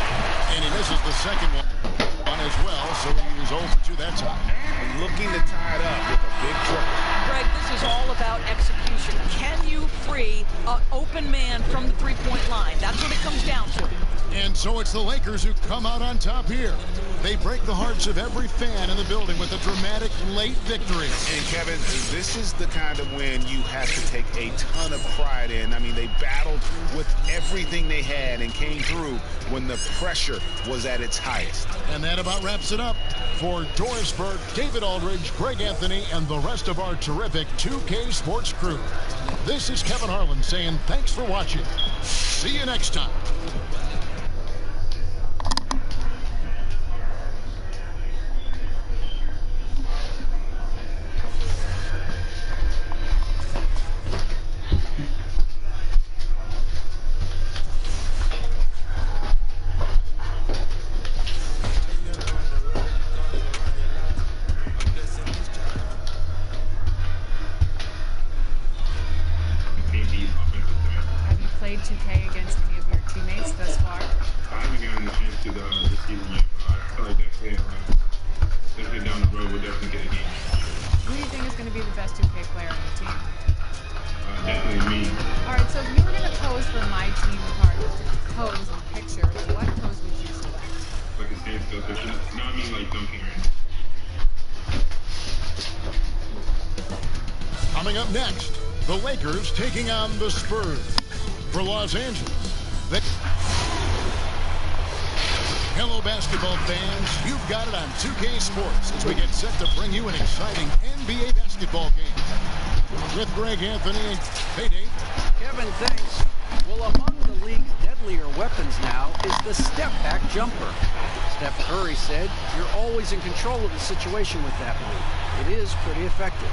And he misses the second one as well, so he was 0 for 2 that time. And looking to tie it up with a big triple. Greg, this is all about execution. Can you free an open man from the three-point line? That's what it comes down to. And so it's the Lakers who come out on top here. They break the hearts of every fan in the building with a dramatic late victory. And Kevin, this is the kind of win you have to take a ton of pride in. I mean, they battled with everything they had and came through when the pressure was at its highest. And that about wraps it up. For Doris Burke, David Aldridge, Greg Anthony, and the rest of our terrific 2K Sports crew. This is Kevin Harlan saying thanks for watching. See you next time. 2K against any of your teammates thus far? I haven't gotten a chance to this season yet, but I feel like definitely down the road we'll definitely get a game. Who do you think is going to be the best 2K player on the team? Definitely me. All right, so if you were going to pose for my team card, pose and picture, what pose would you select? Like a standstill picture. No, I mean like dunking right now. Coming up next, the Lakers taking on the Spurs. For Los Angeles, hello, basketball fans. You've got it on 2K Sports as we get set to bring you an exciting NBA basketball game. With Greg Anthony. Hey, Dave. Kevin, thanks. Well, among the league's deadlier weapons now is the step-back jumper. Steph Curry said, "You're always in control of the situation with that move. It is pretty effective."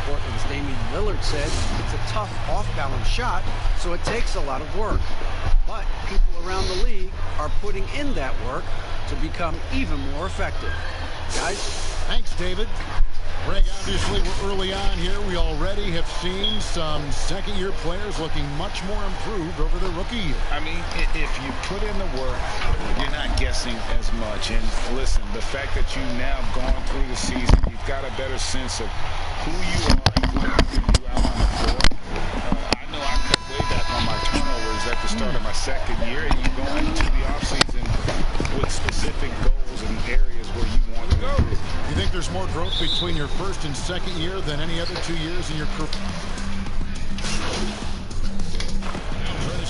Portland's Damian Lillard said, "It's a tough off-balance shot, so it takes a lot of work." But people around the league are putting in that work to become even more effective. Guys? Thanks, David. Greg, obviously we're early on here. We already have seen some second-year players looking much more improved over their rookie year. I mean, if you put in the work, you're not guessing as much. And listen, the fact that you've now gone through the season, you've got a better sense of who you are and what you can do out on the floor. I know I cut way back on my turnovers at the start of my second year, and you go into the offseason with specific goals and areas where you want to go. You think there's more growth between your first and second year than any other 2 years in your career?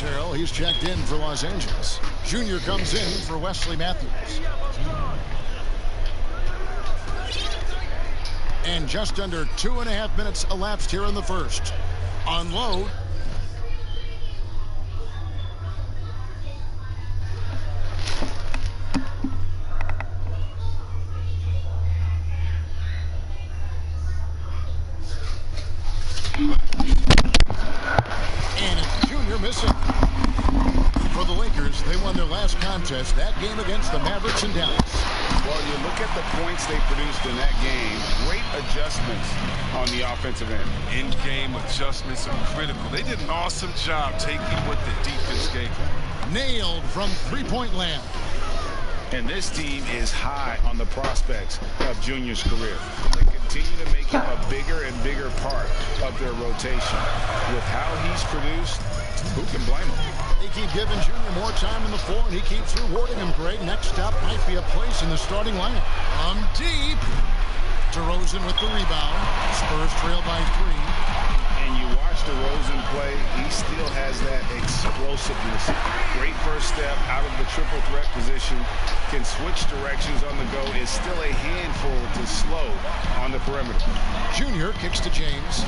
Harrell, he's checked in for Los Angeles. Junior comes in for Wesley Matthews. And just under 2.5 minutes elapsed here in the first. Unload. And it's Junior missing. For the Lakers, they won their last contest, that game against the Mavericks in Dallas. Well, you look at the points they produced in that game. Great adjustments on the offensive end. In-game adjustments are critical. They did an awesome job taking what the defense gave them. Nailed from three-point land. And this team is high on the prospects of Junior's career. They continue to make him a bigger and bigger part of their rotation. With how he's produced, who can blame him? They keep giving Junior more time on the floor, and he keeps rewarding him, Greg. Next step might be a place in the starting lineup. From deep. DeRozan with the rebound. Spurs trail by 3. And you watch DeRozan play, he still has that explosiveness. Great first step out of the triple threat position. Can switch directions on the go. Is still a handful to slow on the perimeter. Junior kicks to James.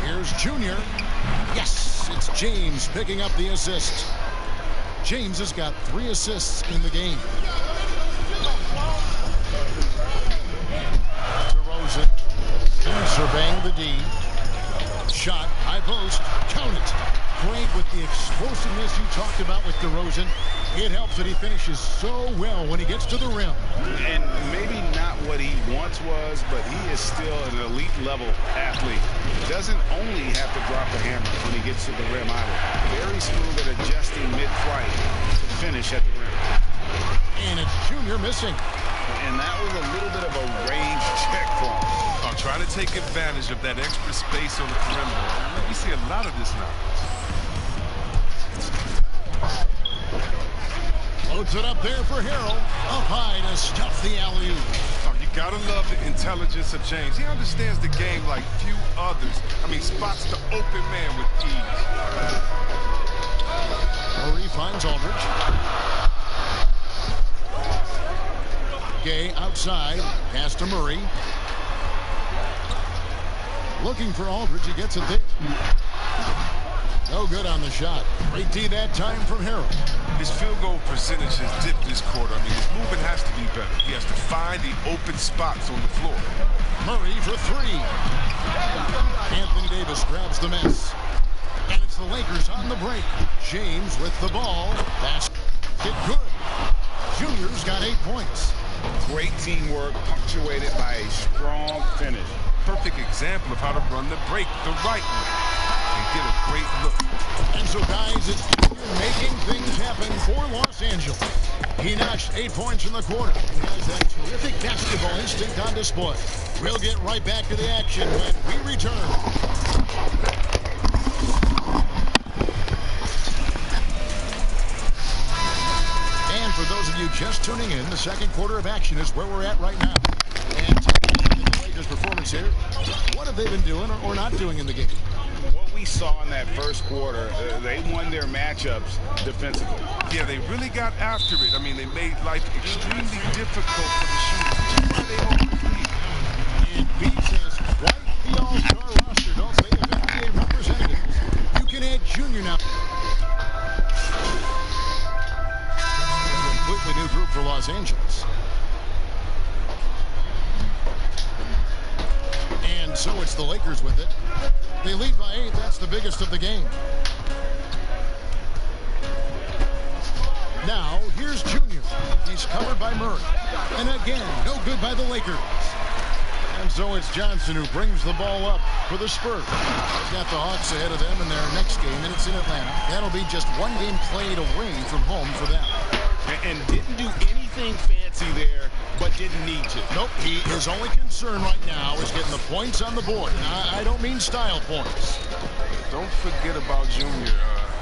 Here's Junior. Yes, it's James picking up the assist. James has got 3 assists in the game. DeRozan. Surveying the D. Shot, high post, count it. Great with the explosiveness you talked about with DeRozan. It helps that he finishes so well when he gets to the rim. And maybe not what he once was, but he is still an elite level athlete. Doesn't only have to drop the hammer when he gets to the rim either. Very smooth at adjusting mid-flight to finish at the rim. And it's Junior missing. And that was a little bit of a range check for him. Trying to take advantage of that extra space on the perimeter. We see a lot of this now. Loads it up there for Harrell. Up high to stuff the alley-oop. You gotta love the intelligence of James. He understands the game like few others. I mean, spots the open man with ease. Murray finds Aldridge. Gay outside. Pass to Murray. Looking for Aldridge. He gets it there. No good on the shot. Great D that time from Harrell. His field goal percentage has dipped this quarter. I mean, his movement has to be better. He has to find the open spots on the floor. Murray for 3. Anthony Davis grabs the miss. And it's the Lakers on the break. James with the ball. Basket good. Junior's got 8 points. Great teamwork punctuated by a strong finish. Perfect example of how to run the break the right way. and get a great look. And so, guys, it's Junior making things happen for Los Angeles. He notched 8 points in the quarter. He has that terrific basketball instinct on display. We'll get right back to the action when we return. And for those of you just tuning in, the second quarter of action is where we're at right now. And the Lakers' performance here, what have they been doing or not doing in the game? What we saw in that first quarter, they won their matchups defensively. Yeah, they really got after it. I mean, they made life extremely difficult for the shooters, which is why they hold the lead. And beats has quite the all-star roster, don't they, of NBA representatives. You can add Junior now. Completely new group for Los Angeles. And so it's the Lakers with it. They lead by 8. That's the biggest of the game. Now, here's Junior. He's covered by Murray. And again, no good by the Lakers. And so it's Johnson who brings the ball up for the Spurs. They've got the Hawks ahead of them in their next game, and it's in Atlanta. That'll be just one game played away from home for them. And didn't do anything fancy there, but didn't need to. Nope, his only concern right now is getting the points on the board. I don't mean style points. Don't forget about Junior.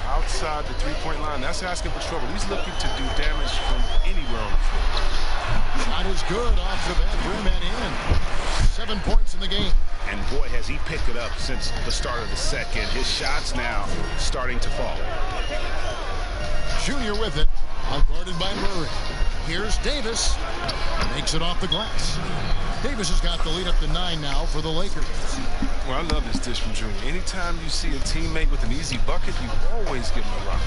Outside the three-point line, that's asking for trouble. He's looking to do damage from anywhere on the floor. Shot is good off the back rim and in. 7 points in the game. And boy, has he picked it up since the start of the second. His shots now starting to fall. Junior with it. Guarded by Murray. Here's Davis. Makes it off the glass. Davis has got the lead up to 9 now for the Lakers. Well, I love this dish from Junior. Anytime you see a teammate with an easy bucket, you always give him a rock.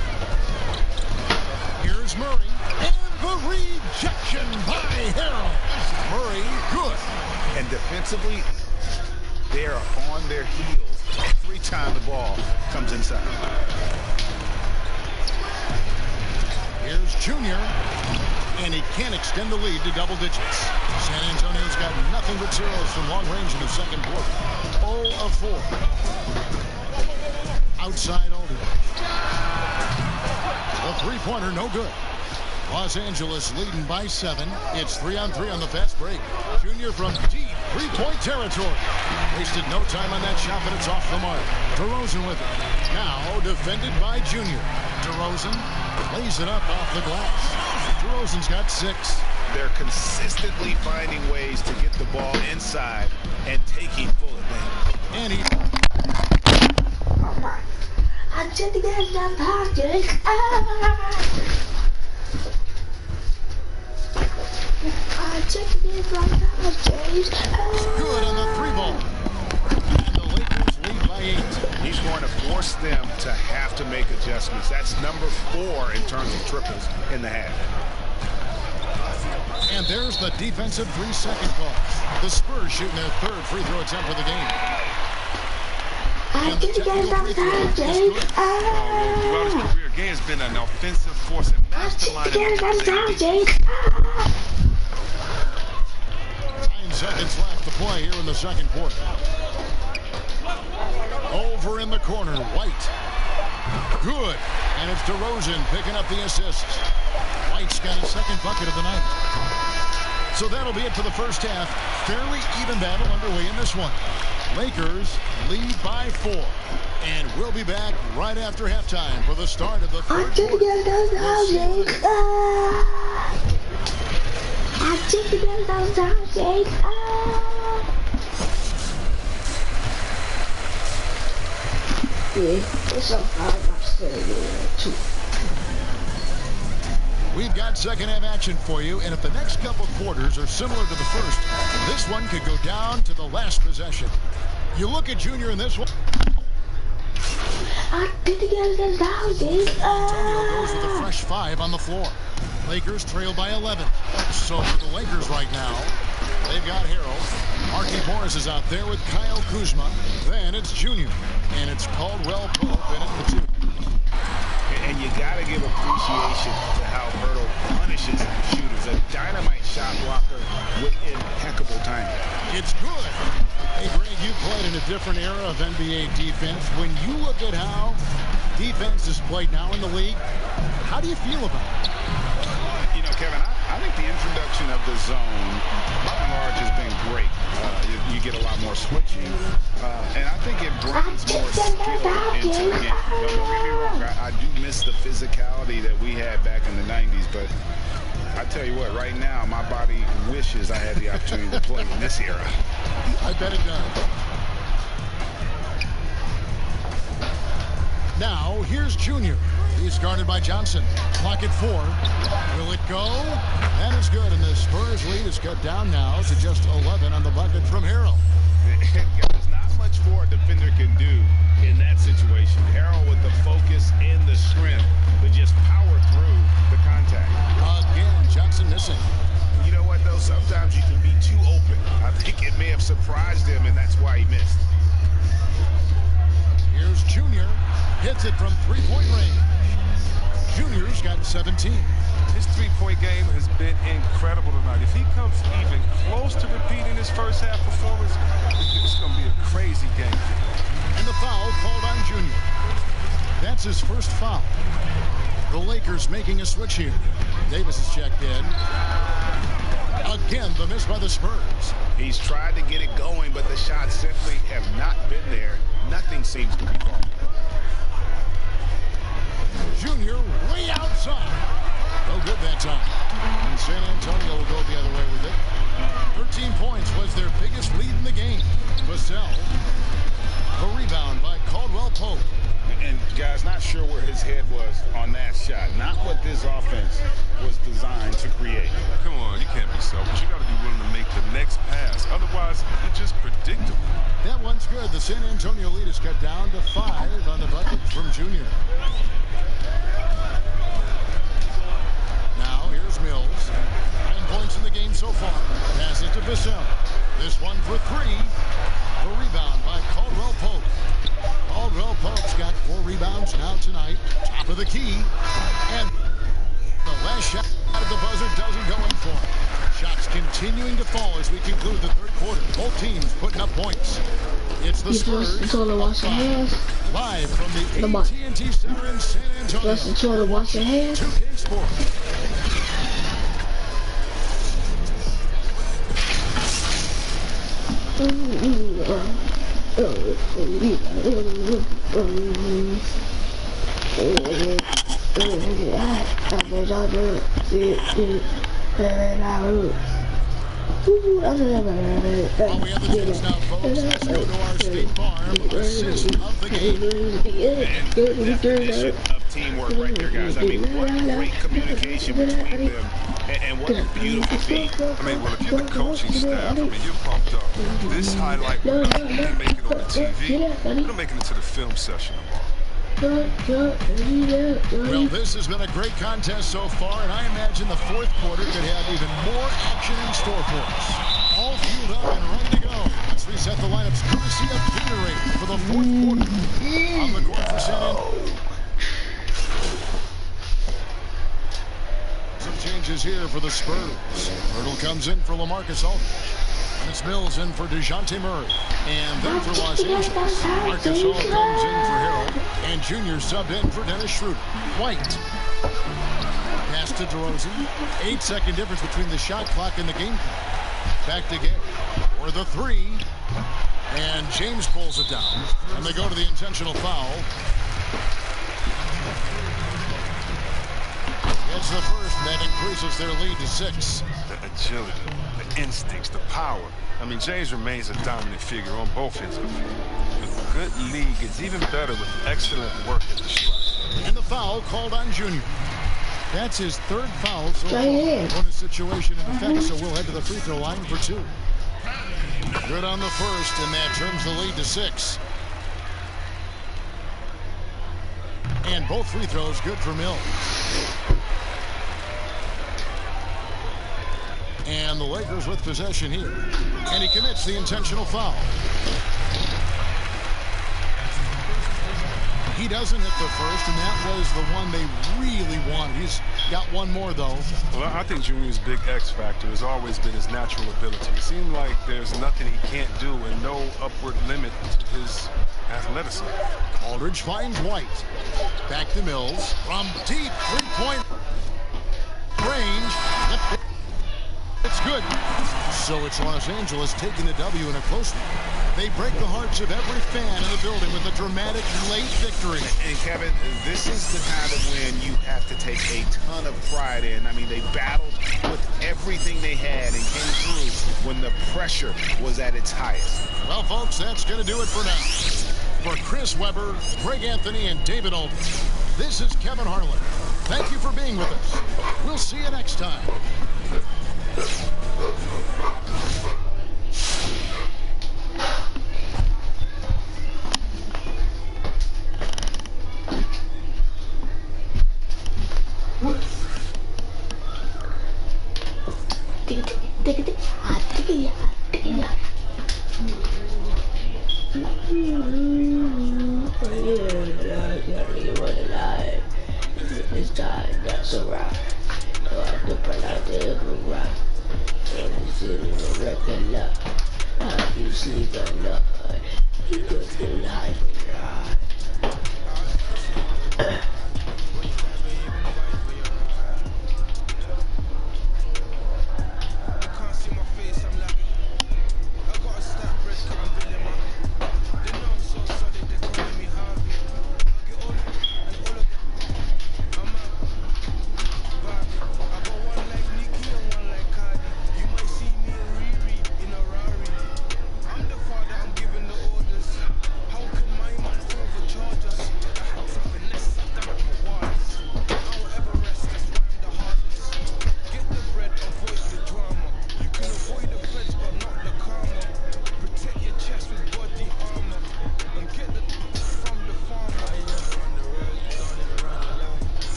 Here's Murray. And the rejection by Harold. Murray, good. And defensively, they are on their heels every time the ball comes inside. Here's Junior, and he can't extend the lead to double digits. San Antonio's got nothing but zeros from long range in the second quarter. 0 of 4. Outside Aldridge. The three-pointer, no good. Los Angeles leading by 7. It's 3-on-3 on the fast break. Junior from deep three-point territory. Wasted no time on that shot, but it's off the mark. DeRozan with it. Now defended by Junior. DeRozan lays it up off the glass. DeRozan's got 6. They're consistently finding ways to get the ball inside and taking full advantage. And he... Oh my. I just get that pocket. I just get that pocket. Good on the 3-ball. And the Lakers lead by 8. He's going to force them to have to make adjustments. That's number 4 in terms of triples in the half. And there's the defensive 3-second call. The Spurs shooting their 3rd free throw attempt for the game. I just get that pocket. Throughout his career, Gaines has been an offensive force and mastermind. 9 seconds left to play here in the second quarter. Over in the corner, White. Good. And it's DeRozan picking up the assist. White's got his 2nd bucket of the night. So that'll be it for the first half. Fairly even battle underway in this one. Lakers lead by 4. And we'll be back right after halftime for the start of the third quarter. We've got second half action for you, and if the next couple quarters are similar to the first, this one could go down to the last possession. You look at Junior in this one. Antonio goes with a fresh 5 on the floor. Lakers trail by 11. So for the Lakers right now, they've got Harold. Markieff Morris is out there with Kyle Kuzma. Then it's Junior, and it's Caldwell Pope in at the 2. And you got to give appreciation to how Hurdle punishes shooters. A dynamite shot blocker with impeccable timing. It's good. Hey, Greg, you played in a different era of NBA defense. When you look at how defense is played now in the league, how do you feel about it? You know, Kevin, I think the introduction of the zone, by and large, has been great. You get a lot more switching, and I think it brings more skill into the game. Don't get me wrong, I do miss the physicality that we had back in the 90s, but I tell you what, right now, my body wishes I had the opportunity to play in this era. I bet it does. Now, here's Junior. He's guarded by Johnson. Clock at 4. Will it go? That is good, and the Spurs lead is cut down now to just 11 on the bucket from Harrell. There's not much more a defender can do in that situation. Harrell with the focus and the strength to just power through the contact. Again, Johnson missing. You know what, though? Sometimes you can be too open. I think it may have surprised him, and that's why he missed. Here's Junior. Hits it from three-point range. Junior's got 17. His three-point game has been incredible tonight. If he comes even close to repeating his first half performance, it's going to be a crazy game. And the foul called on Junior. That's his first foul. The Lakers making a switch here. Davis is checked in. Again, the miss by the Spurs. He's tried to get it going, but the shots simply have not been there. Nothing seems to be falling. Junior way outside. No good that time. And San Antonio will go the other way with it. 13 points was their biggest lead in the game. Vassell. A rebound by Caldwell Pope. And guys, not sure where his head was on that shot. Not what this offense was designed to create. Come on, you can't be selfish. You got to be willing to make the next pass. Otherwise, it's just predictable. That one's good. The San Antonio lead is cut down to 5 on the bucket from Junior. Now, here's Mills. 9 points in the game so far. Pass it to Vassell. This one for 3. A rebound by Caldwell Pope. Caldwell Pope's got 4 rebounds now tonight. Top of the key. And the last shot at the buzzer doesn't go in for him. Shots continuing to fall as we conclude the third quarter. Both teams putting up points. It's the Spurs. Live from the AT&T Center in San Antonio. 2K Sports. Well, we have the chance now, folks. Let's go to our State Farm assist of the game. And definition of teamwork right there, guys. I mean, what great communication between them, and what a beautiful feat. I mean, well, if you're the coaching staff, I mean, you're pumped up. This highlight will not only make it on the TV, it'll make it into the film session tomorrow. Well, this has been a great contest so far, and I imagine the fourth quarter could have even more action in store for us. All fueled up and ready to go. Let's reset the lineups courtesy of Gatorade for the fourth quarter. On the court for San Antonio. Some changes here for the Spurs. Hurdle comes in for LaMarcus Aldridge. It's Mills in for DeJounte Murray. And then for Los Angeles, Marcus All comes in for Harrell. And Junior subbed in for Dennis Schroeder. White. Pass to DeRozan. 8-second difference between the shot clock and the game clock. Back to Gay. For the 3. And James pulls it down. And they go to the intentional foul. It's the first, and that increases their lead to 6. The agility, the instincts, the power. I mean, James remains a dominant figure on both ends of the field. A good league is even better with excellent work at the stripe. And the foul called on Junior. That's his third foul so far. Bonus situation in effect, so we'll head to the free throw line for 2. Good on the first, and that turns the lead to 6. And both free throws good for Mills. And the Lakers with possession here. And he commits the intentional foul. He doesn't hit the first, and that was the one they really wanted. He's got one more, though. Well, I think Junior's big X factor has always been his natural ability. It seems like there's nothing he can't do and no upward limit to his athleticism. Aldridge finds White. Back to Mills. From deep three-point range. It's good. So it's Los Angeles taking the W in a close one. They break the hearts of every fan in the building with a dramatic late victory. And Kevin, this is the kind of win you have to take a ton of pride in. I mean, they battled with everything they had and came through when the pressure was at its highest. Well, folks, that's going to do it for now. For Chris Webber, Greg Anthony, and David Aldridge, this is Kevin Harlan. Thank you for being with us. We'll see you next time. It's time, that's a wrap. So I have to put out the every rap. So this is a record love. How you sleep at night? You go to life and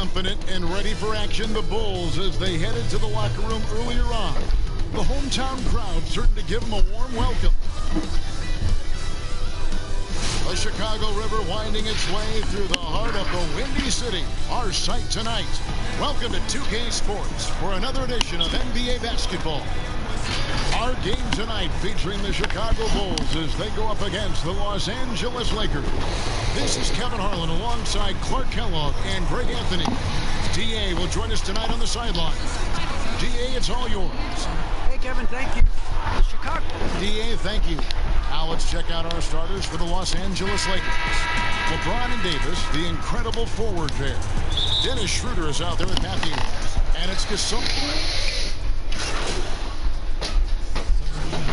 confident and ready for action, the Bulls, as they headed to the locker room earlier on. The hometown crowd certain to give them a warm welcome. The Chicago River winding its way through the heart of the Windy City. Our sight tonight. Welcome to 2K Sports for another edition of NBA basketball. Our game tonight featuring the Chicago Bulls as they go up against the Los Angeles Lakers. This is Kevin Harlan alongside Clark Kellogg and Greg Anthony. D.A. will join us tonight on the sideline. D.A., it's all yours. Hey, Kevin, thank you. The Chicago. D.A., thank you. Now let's check out our starters for the Los Angeles Lakers. LeBron and Davis, the incredible forward pair. Dennis Schroeder is out there with Matthews. And it's Gasol.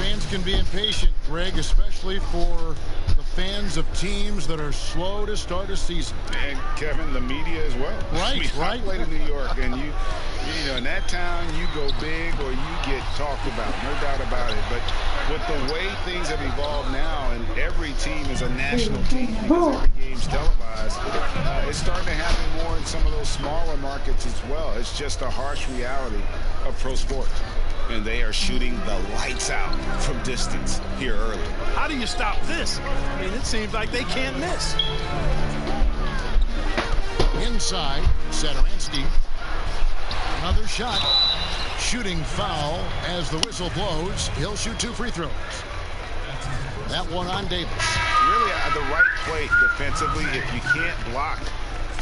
Fans can be impatient, Greg, especially for the fans of teams that are slow to start a season. And Kevin, the media as well. Right, I played in New York, and you know, in that town, you go big or you get talked about, no doubt about it. But with the way things have evolved now, and every team is a national team because every game's televised, it's starting to happen more in some of those smaller markets as well. It's just a harsh reality of pro sports. And they are shooting the lights out from distance here early. How do you stop this? I mean, it seems like they can't miss. Inside, Satoransky. Another shot. Shooting foul as the whistle blows. He'll shoot 2 free throws. That one on Davis. Really at the right play defensively. If you can't block,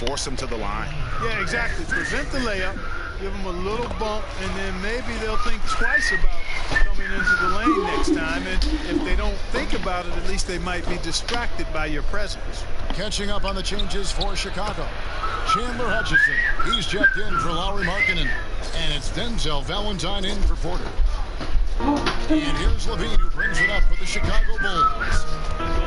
force them to the line. Yeah, exactly. Prevent the layup. Give them a little bump, and then maybe they'll think twice about coming into the lane next time, and if they don't think about it, at least they might be distracted by your presence. Catching up on the changes for Chicago. Chandler Hutchison. He's checked in for Lauri Markkanen. And it's Denzel Valentine in for Porter. And here's Levine, who brings it up for the Chicago Bulls.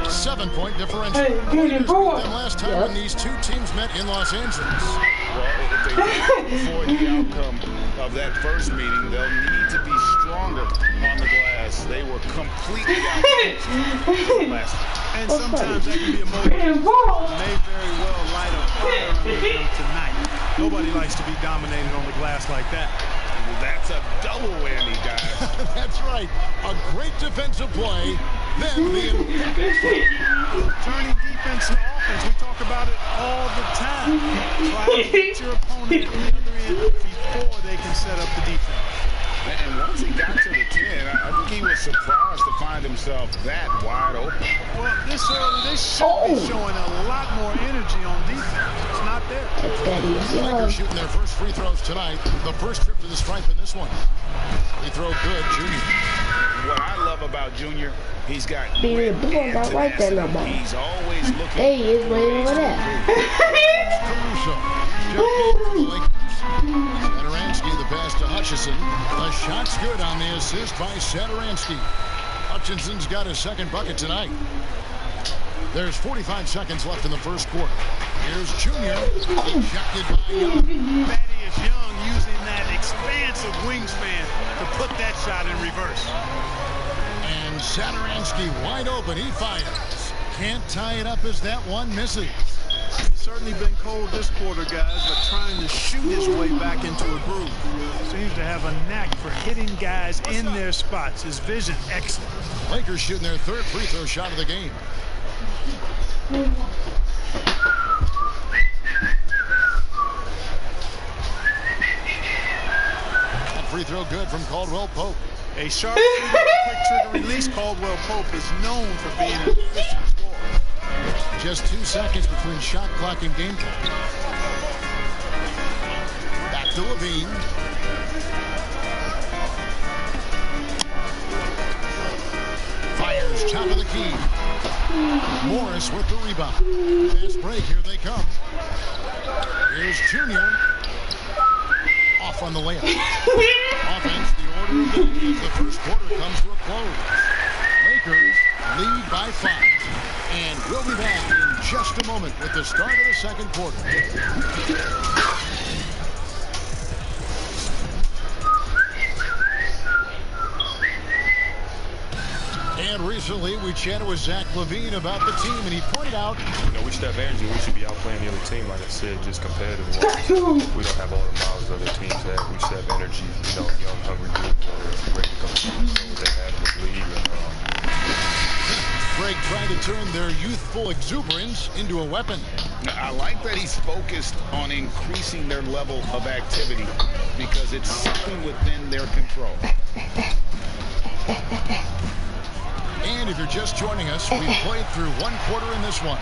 7-point differential. Lakers beat them last time when these two teams met in Los Angeles. Well, if they can't avoid the outcome of that first meeting, they'll need to be stronger on the glass. They were completely out last time. And sometimes that can be a motivation. May very well light a fire under them tonight. Nobody likes to be dominated on the glass like that. That's a double whammy, guys. That's right. A great defensive play. Then the turning defense to offense. We talk about it all the time. Try to get your opponent at the other end before they can set up the defense. And once he got to the 10, I think he was surprised to find himself that wide open. Well, this early, they should be showing a lot more energy on defense. It's not there. The Lakers shooting their first free throws tonight. The first trip to the stripe in this one. Free throw good, Junior. What I love about Junior, he's got He's always looking. Hey, he is right over there. Saturansky, the pass to Hutchison. The shot's good on the assist by Saturansky. Hutchinson's got his second bucket tonight. There's 45 seconds left in the first quarter. Here's Junior. Ejected by Young. Thaddeus Young using that expansive wingspan to put that shot in reverse. And Saturansky wide open. He fires. Can't tie it up as that one misses. He's certainly been cold this quarter, guys, but trying to shoot his way back into a groove. Seems to have a knack for hitting guys in their spots. His vision, excellent. Lakers shooting their third free throw shot of the game. That free throw good from Caldwell Pope. A sharp shooter, quick trigger release. Caldwell Pope is known for being an efficient scorer. Just 2 seconds between shot clock and game clock. Back to Levine. Fires top of the key. Morris with the rebound. Fast break, here they come. Here's Junior. Off on the layup. Offense, the order of the day as the first quarter comes to a close. Lakers lead by 5. And we'll be back in just a moment with the start of the second quarter. And recently, we chatted with Zach LaVine about the team, and he pointed out, we should have energy. We should be outplaying the other team, like I said, just competitive. We don't have all the miles other teams have. We should have energy, young, hungry group ready to compete. They have in the league. Greg trying to turn their youthful exuberance into a weapon. I like that he's focused on increasing their level of activity because it's something within their control. And if you're just joining us, we've played through one quarter in this one.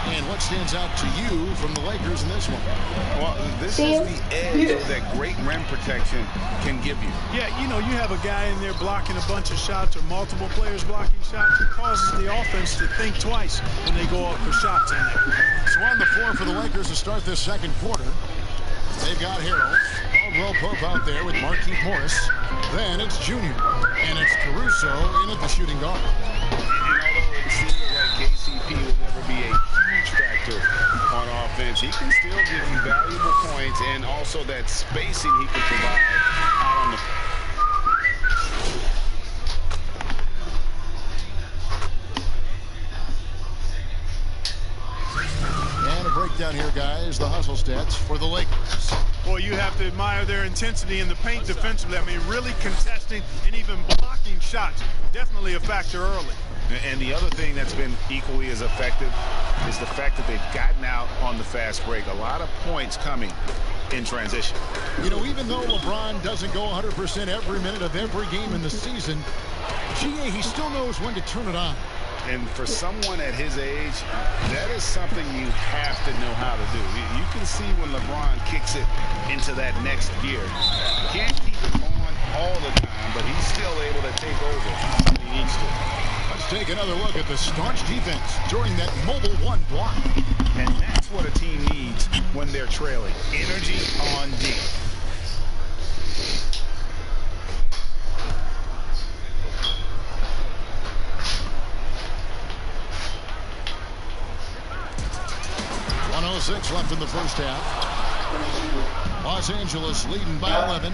And what stands out to you from the Lakers in this one? Well, this is the edge that great rim protection can give you. Yeah, you have a guy in there blocking a bunch of shots or multiple players blocking shots. It causes the offense to think twice when they go up for shots in there. So on the floor for the Lakers to start this second quarter, they've got Harrell, Caldwell Pope out there with Marquise Morris. Then it's Junior, and it's Caruso in at the shooting guard. And although it seems like KCP will never be a huge factor on offense, he can still give you valuable points and also that spacing he can provide out on the floor. Breakdown here, guys, the hustle stats for the Lakers. Well, you have to admire their intensity in the paint defensively. I mean, really contesting and even blocking shots. Definitely a factor early. And the other thing that's been equally as effective is the fact that they've gotten out on the fast break. A lot of points coming in transition. Even though LeBron doesn't go 100% every minute of every game in the season, he still knows when to turn it on. And for someone at his age, that is something you have to know how to do. You can see when LeBron kicks it into that next gear. Can't keep it on all the time, but he's still able to take another look at the staunch defense during that mobile one block. And that's what a team needs when they're trailing. Energy on D. .106 left in the first half. Los Angeles leading by 11.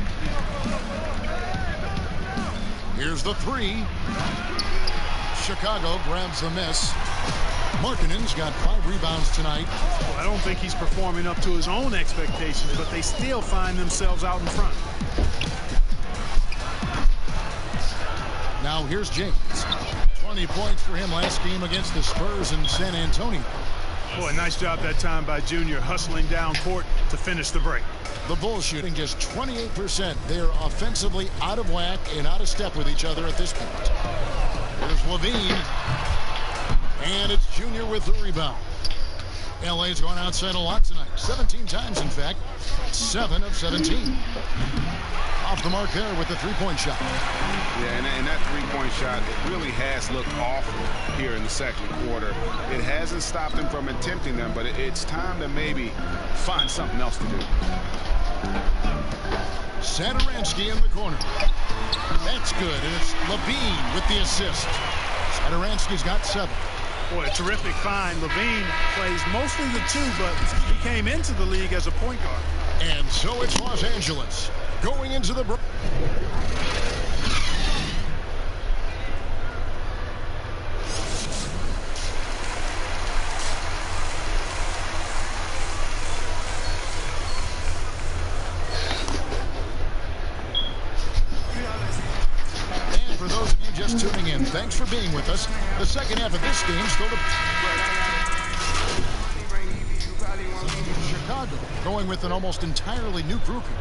Here's the three. Chicago grabs the miss. Markkanen's got 5 rebounds tonight. Well, I don't think he's performing up to his own expectations, but they still find themselves out in front. Now here's James. 20 points for him last game against the Spurs in San Antonio. Boy, nice job that time by Junior, hustling down court to finish the break. The Bulls shooting just 28%. They're offensively out of whack and out of step with each other at this point. Here's Levine. And it's Junior with the rebound. LA's gone outside a lot tonight. 17 times, in fact. 7 of 17. Off the mark there with the three-point shot. Yeah, and that three-point shot, it really has looked awful here in the second quarter. It hasn't stopped him from attempting them, but it's time to maybe find something else to do. Satoransky in the corner. That's good, and it's Levine with the assist. Satoransky's got 7. Boy, a terrific find. Levine plays mostly the 2, but he came into the league as a point guard. And so it's Los Angeles going into the break. And for those of you just tuning in, thanks for being with us. The second half of this game still to Chicago going with an almost entirely new grouping.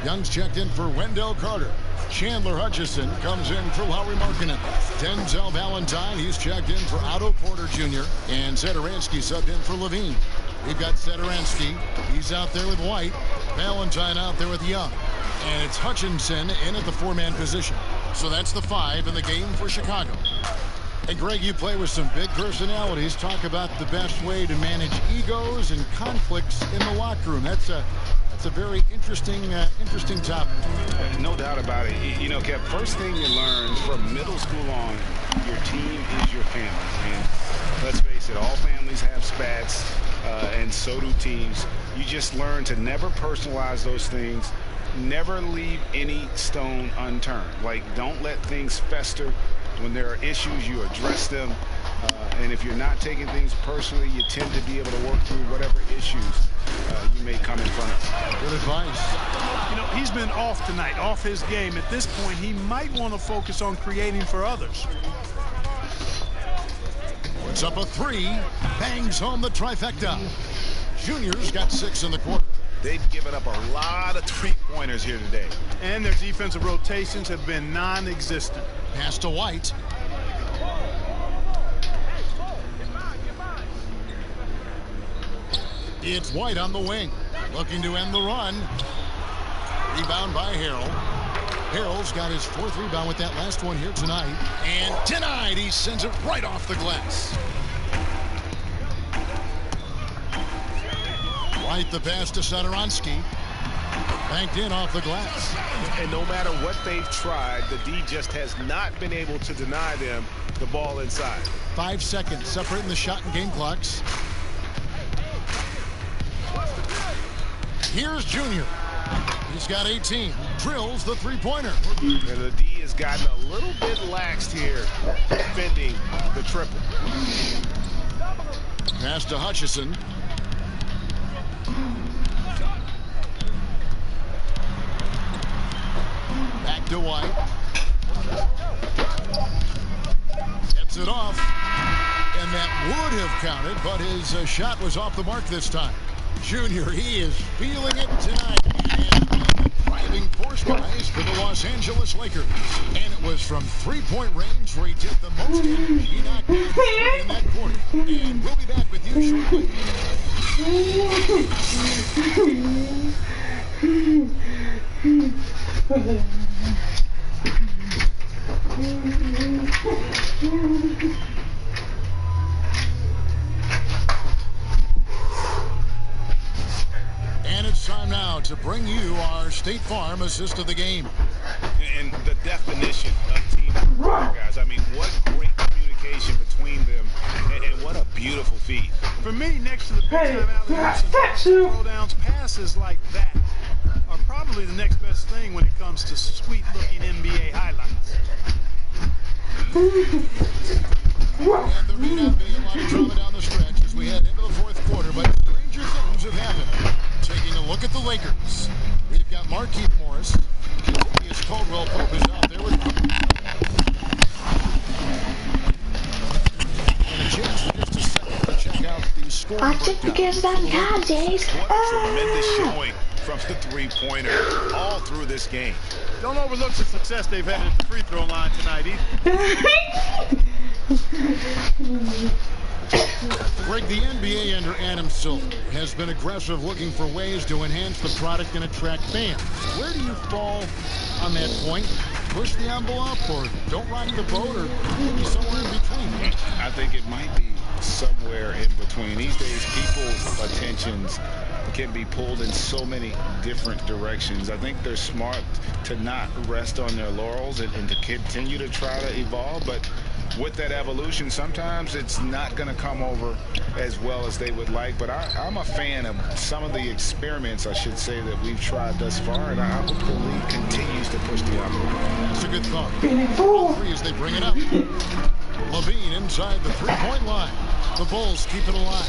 Young's checked in for Wendell Carter. Chandler Hutchison comes in for Lauri Markkanen. Denzel Valentine, he's checked in for Otto Porter Jr. And Satoransky subbed in for Levine. We've got Satoransky. He's out there with White. Valentine out there with Young. And it's Hutchinson in at the 4-man position. So that's the 5 in the game for Chicago. And Greg, you play with some big personalities. Talk about the best way to manage egos and conflicts in the locker room. That's a very interesting topic. No doubt about it. You know, Kev, first thing you learn from middle school on, your team is your family. And let's face it, all families have spats, and so do teams. You just learn to never personalize those things. Never leave any stone unturned. Like, don't let things fester. When there are issues, you address them. And if you're not taking things personally, you tend to be able to work through whatever issues you may come in front of. Good advice. You know, he's been off tonight, off his game. At this point, he might want to focus on creating for others. Puts up a 3, bangs home the trifecta. Junior's got 6 in the quarter. They've given up a lot of three-pointers here today. And their defensive rotations have been non-existent. Pass to White. It's White on the wing, looking to end the run. Rebound by Harrell. Harrell's got his 4th rebound with that last one here tonight. And denied. He sends it right off the glass. White the pass to Satoransky. Banked in off the glass. And no matter what they've tried, the D just has not been able to deny them the ball inside. 5 seconds separating the shot and game clocks. Here's Junior. He's got 18. Drills the three-pointer. And the D has gotten a little bit laxed here defending the triple. Pass to Hutchison. Back to White. Gets it off. And that would have counted, but his shot was off the mark this time. Junior, he is feeling it tonight. And driving force guys for the Los Angeles Lakers. And it was from three-point range where he did the most damage. He knocked down 3 in that quarter. And we'll be back with you shortly. State Farm assist of the game. And the definition of teamwork, guys. I mean, what great communication between them, and what a beautiful feat. For me, next to the big-time alley-oops and throwdowns, passes like that are probably the next best thing when it comes to sweet-looking NBA highlights. And there may not be a lot of drama down the stretch as we head into the fourth quarter, but stranger things have happened. Taking a look at the Lakers, we've got Marquise Morris. As Caldwell Pope is out there with and a chance for just a second to check out the score. I took because I'm Jays. What a tremendous showing from the three-pointer all through this game. Don't overlook the success they've had at the free throw line tonight either. Greg, the NBA under Adam Silver has been aggressive looking for ways to enhance the product and attract fans. Where do you fall on that point? Push the envelope or don't rock the boat or maybe somewhere in between? I think it might be somewhere in between. These days, people's attentions can be pulled in so many different directions. I think they're smart to not rest on their laurels and to continue to try to evolve, but with that evolution, sometimes it's not going to come over as well as they would like. But I'm a fan of some of the experiments, I should say, that we've tried thus far, and I hope the league continues to push the envelope. That's a good thought. Three as they bring it up. Levine inside the three-point line. The Bulls keep it alive.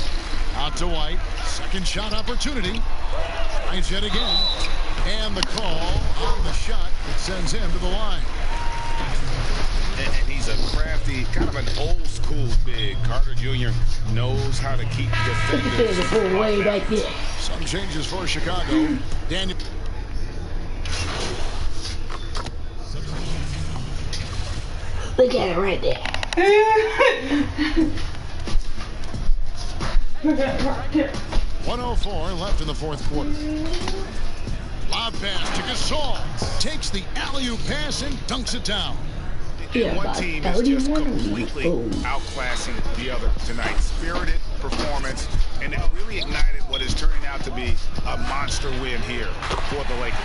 Out to White. Second shot opportunity. Tries yet again. And the call on the shot that sends him to the line. And he's a crafty, kind of an old-school big. Carter Jr. knows how to keep defenders. Way back there. Some changes for Chicago. Daniel. Look at it right there. Look at it right there. 104 left in the fourth quarter. Lob pass to Gasol. Takes the alley-oop pass and dunks it down. And one team is just completely outclassing the other tonight. Spirited performance, and it really ignited what is turning out to be a monster win here for the Lakers.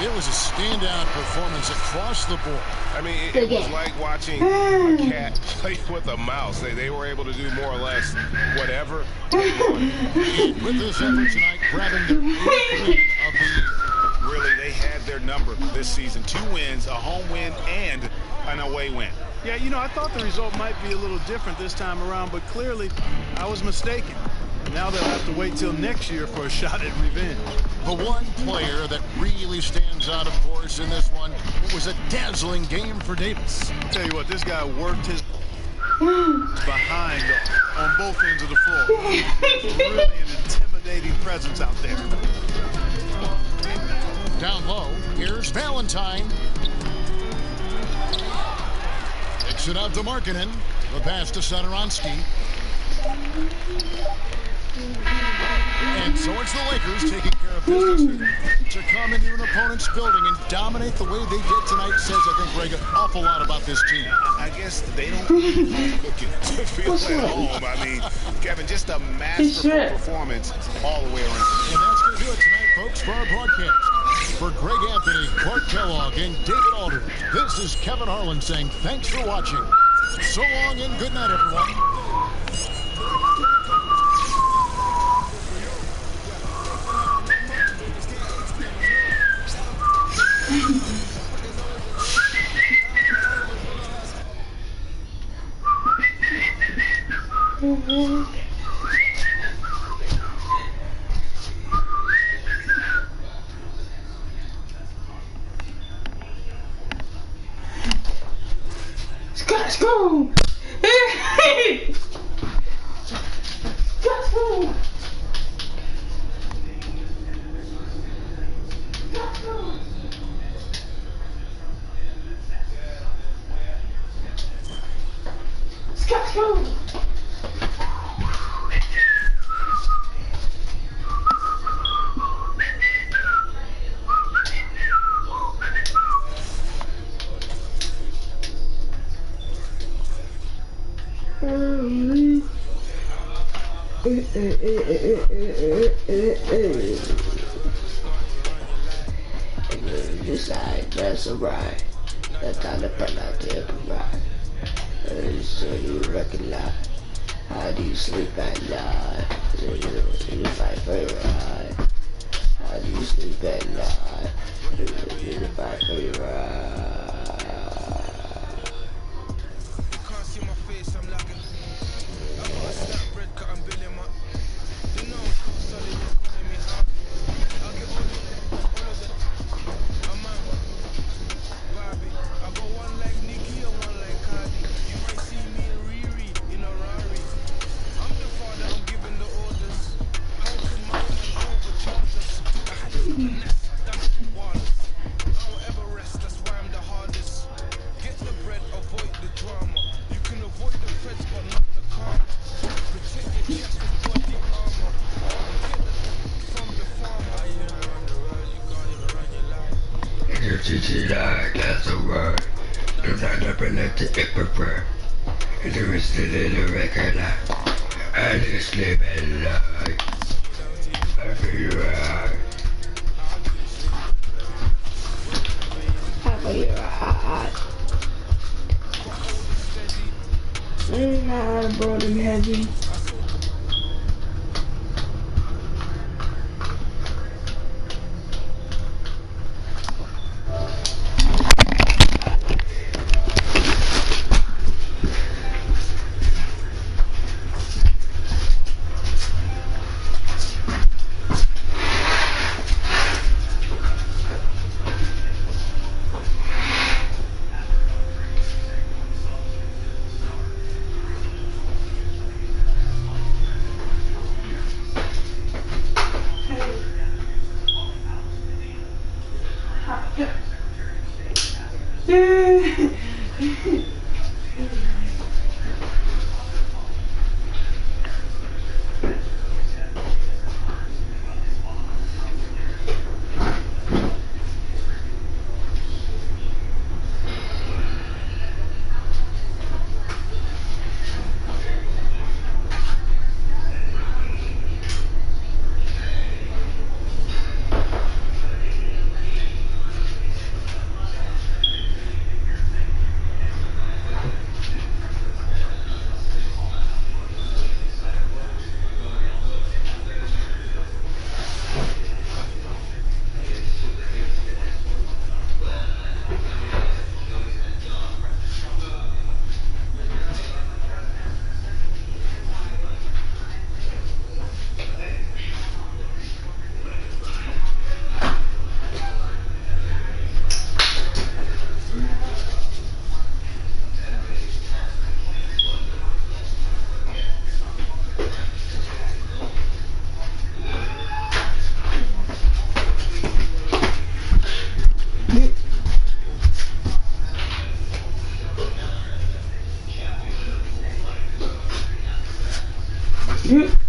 It was a standout performance across the board. I mean, it was like watching a cat play with a mouse. They were able to do more or less whatever they wanted. With this effort tonight, grabbing their 8th win of the year. Really, they had their number this season. 2 wins, a home win, and an away win. Yeah, you know, I thought the result might be a little different this time around, but clearly I was mistaken. Now they'll have to wait till next year for a shot at revenge. The one player that really stands out, of course, in this one, it was a dazzling game for Davis. I'll tell you what, this guy worked his behind on both ends of the floor. Really an intimidating presence out there. Down low, here's Valentine. Kicks it out to Markkanen. The pass to Satoransky. And so it's the Lakers taking care of business to come into an opponent's building and dominate the way they did tonight. Says, I think, Greg, an awful lot about this team. I guess they don't looking to feel at home. I mean, Kevin, just a masterful performance all the way around. And that's going to do it tonight, folks, for our broadcast. For Greg Anthony, Clark Kellogg, and David Alder, this is Kevin Harlan saying thanks for watching. So long and good night, everyone. Let's go! Let's go! Let's go! decide that's alright. That's time to burn out the ride. So you recognize. How do you sleep at night? You fight for your eye. How do you sleep at night? You fight for your eye. You can't see my face, I'm lagging. I got a snap bread cut and bill him up. You know I'm so solid, you're calling me hard. I'll get all of them. I'm out. Barbie. I got one like Nikki and one like Cardi. You might see me and Riri in a Rari. I'm the father, I'm giving the orders. How could my woman overcharge us? I had to finesse, done it for Wallace. I won't ever rest, that's why I'm the hardest. Get the bread, avoid the drama. You can avoid the feds, but not the karma. Protect your chest with body armor. Get the from the farmer. You don't run the world, you can't even run your life. That's a word. Do not open it to hypocrite. There is still in the record life. And you sleep at night. I feel right. I feel right. I brought him heavy. Mm-hmm.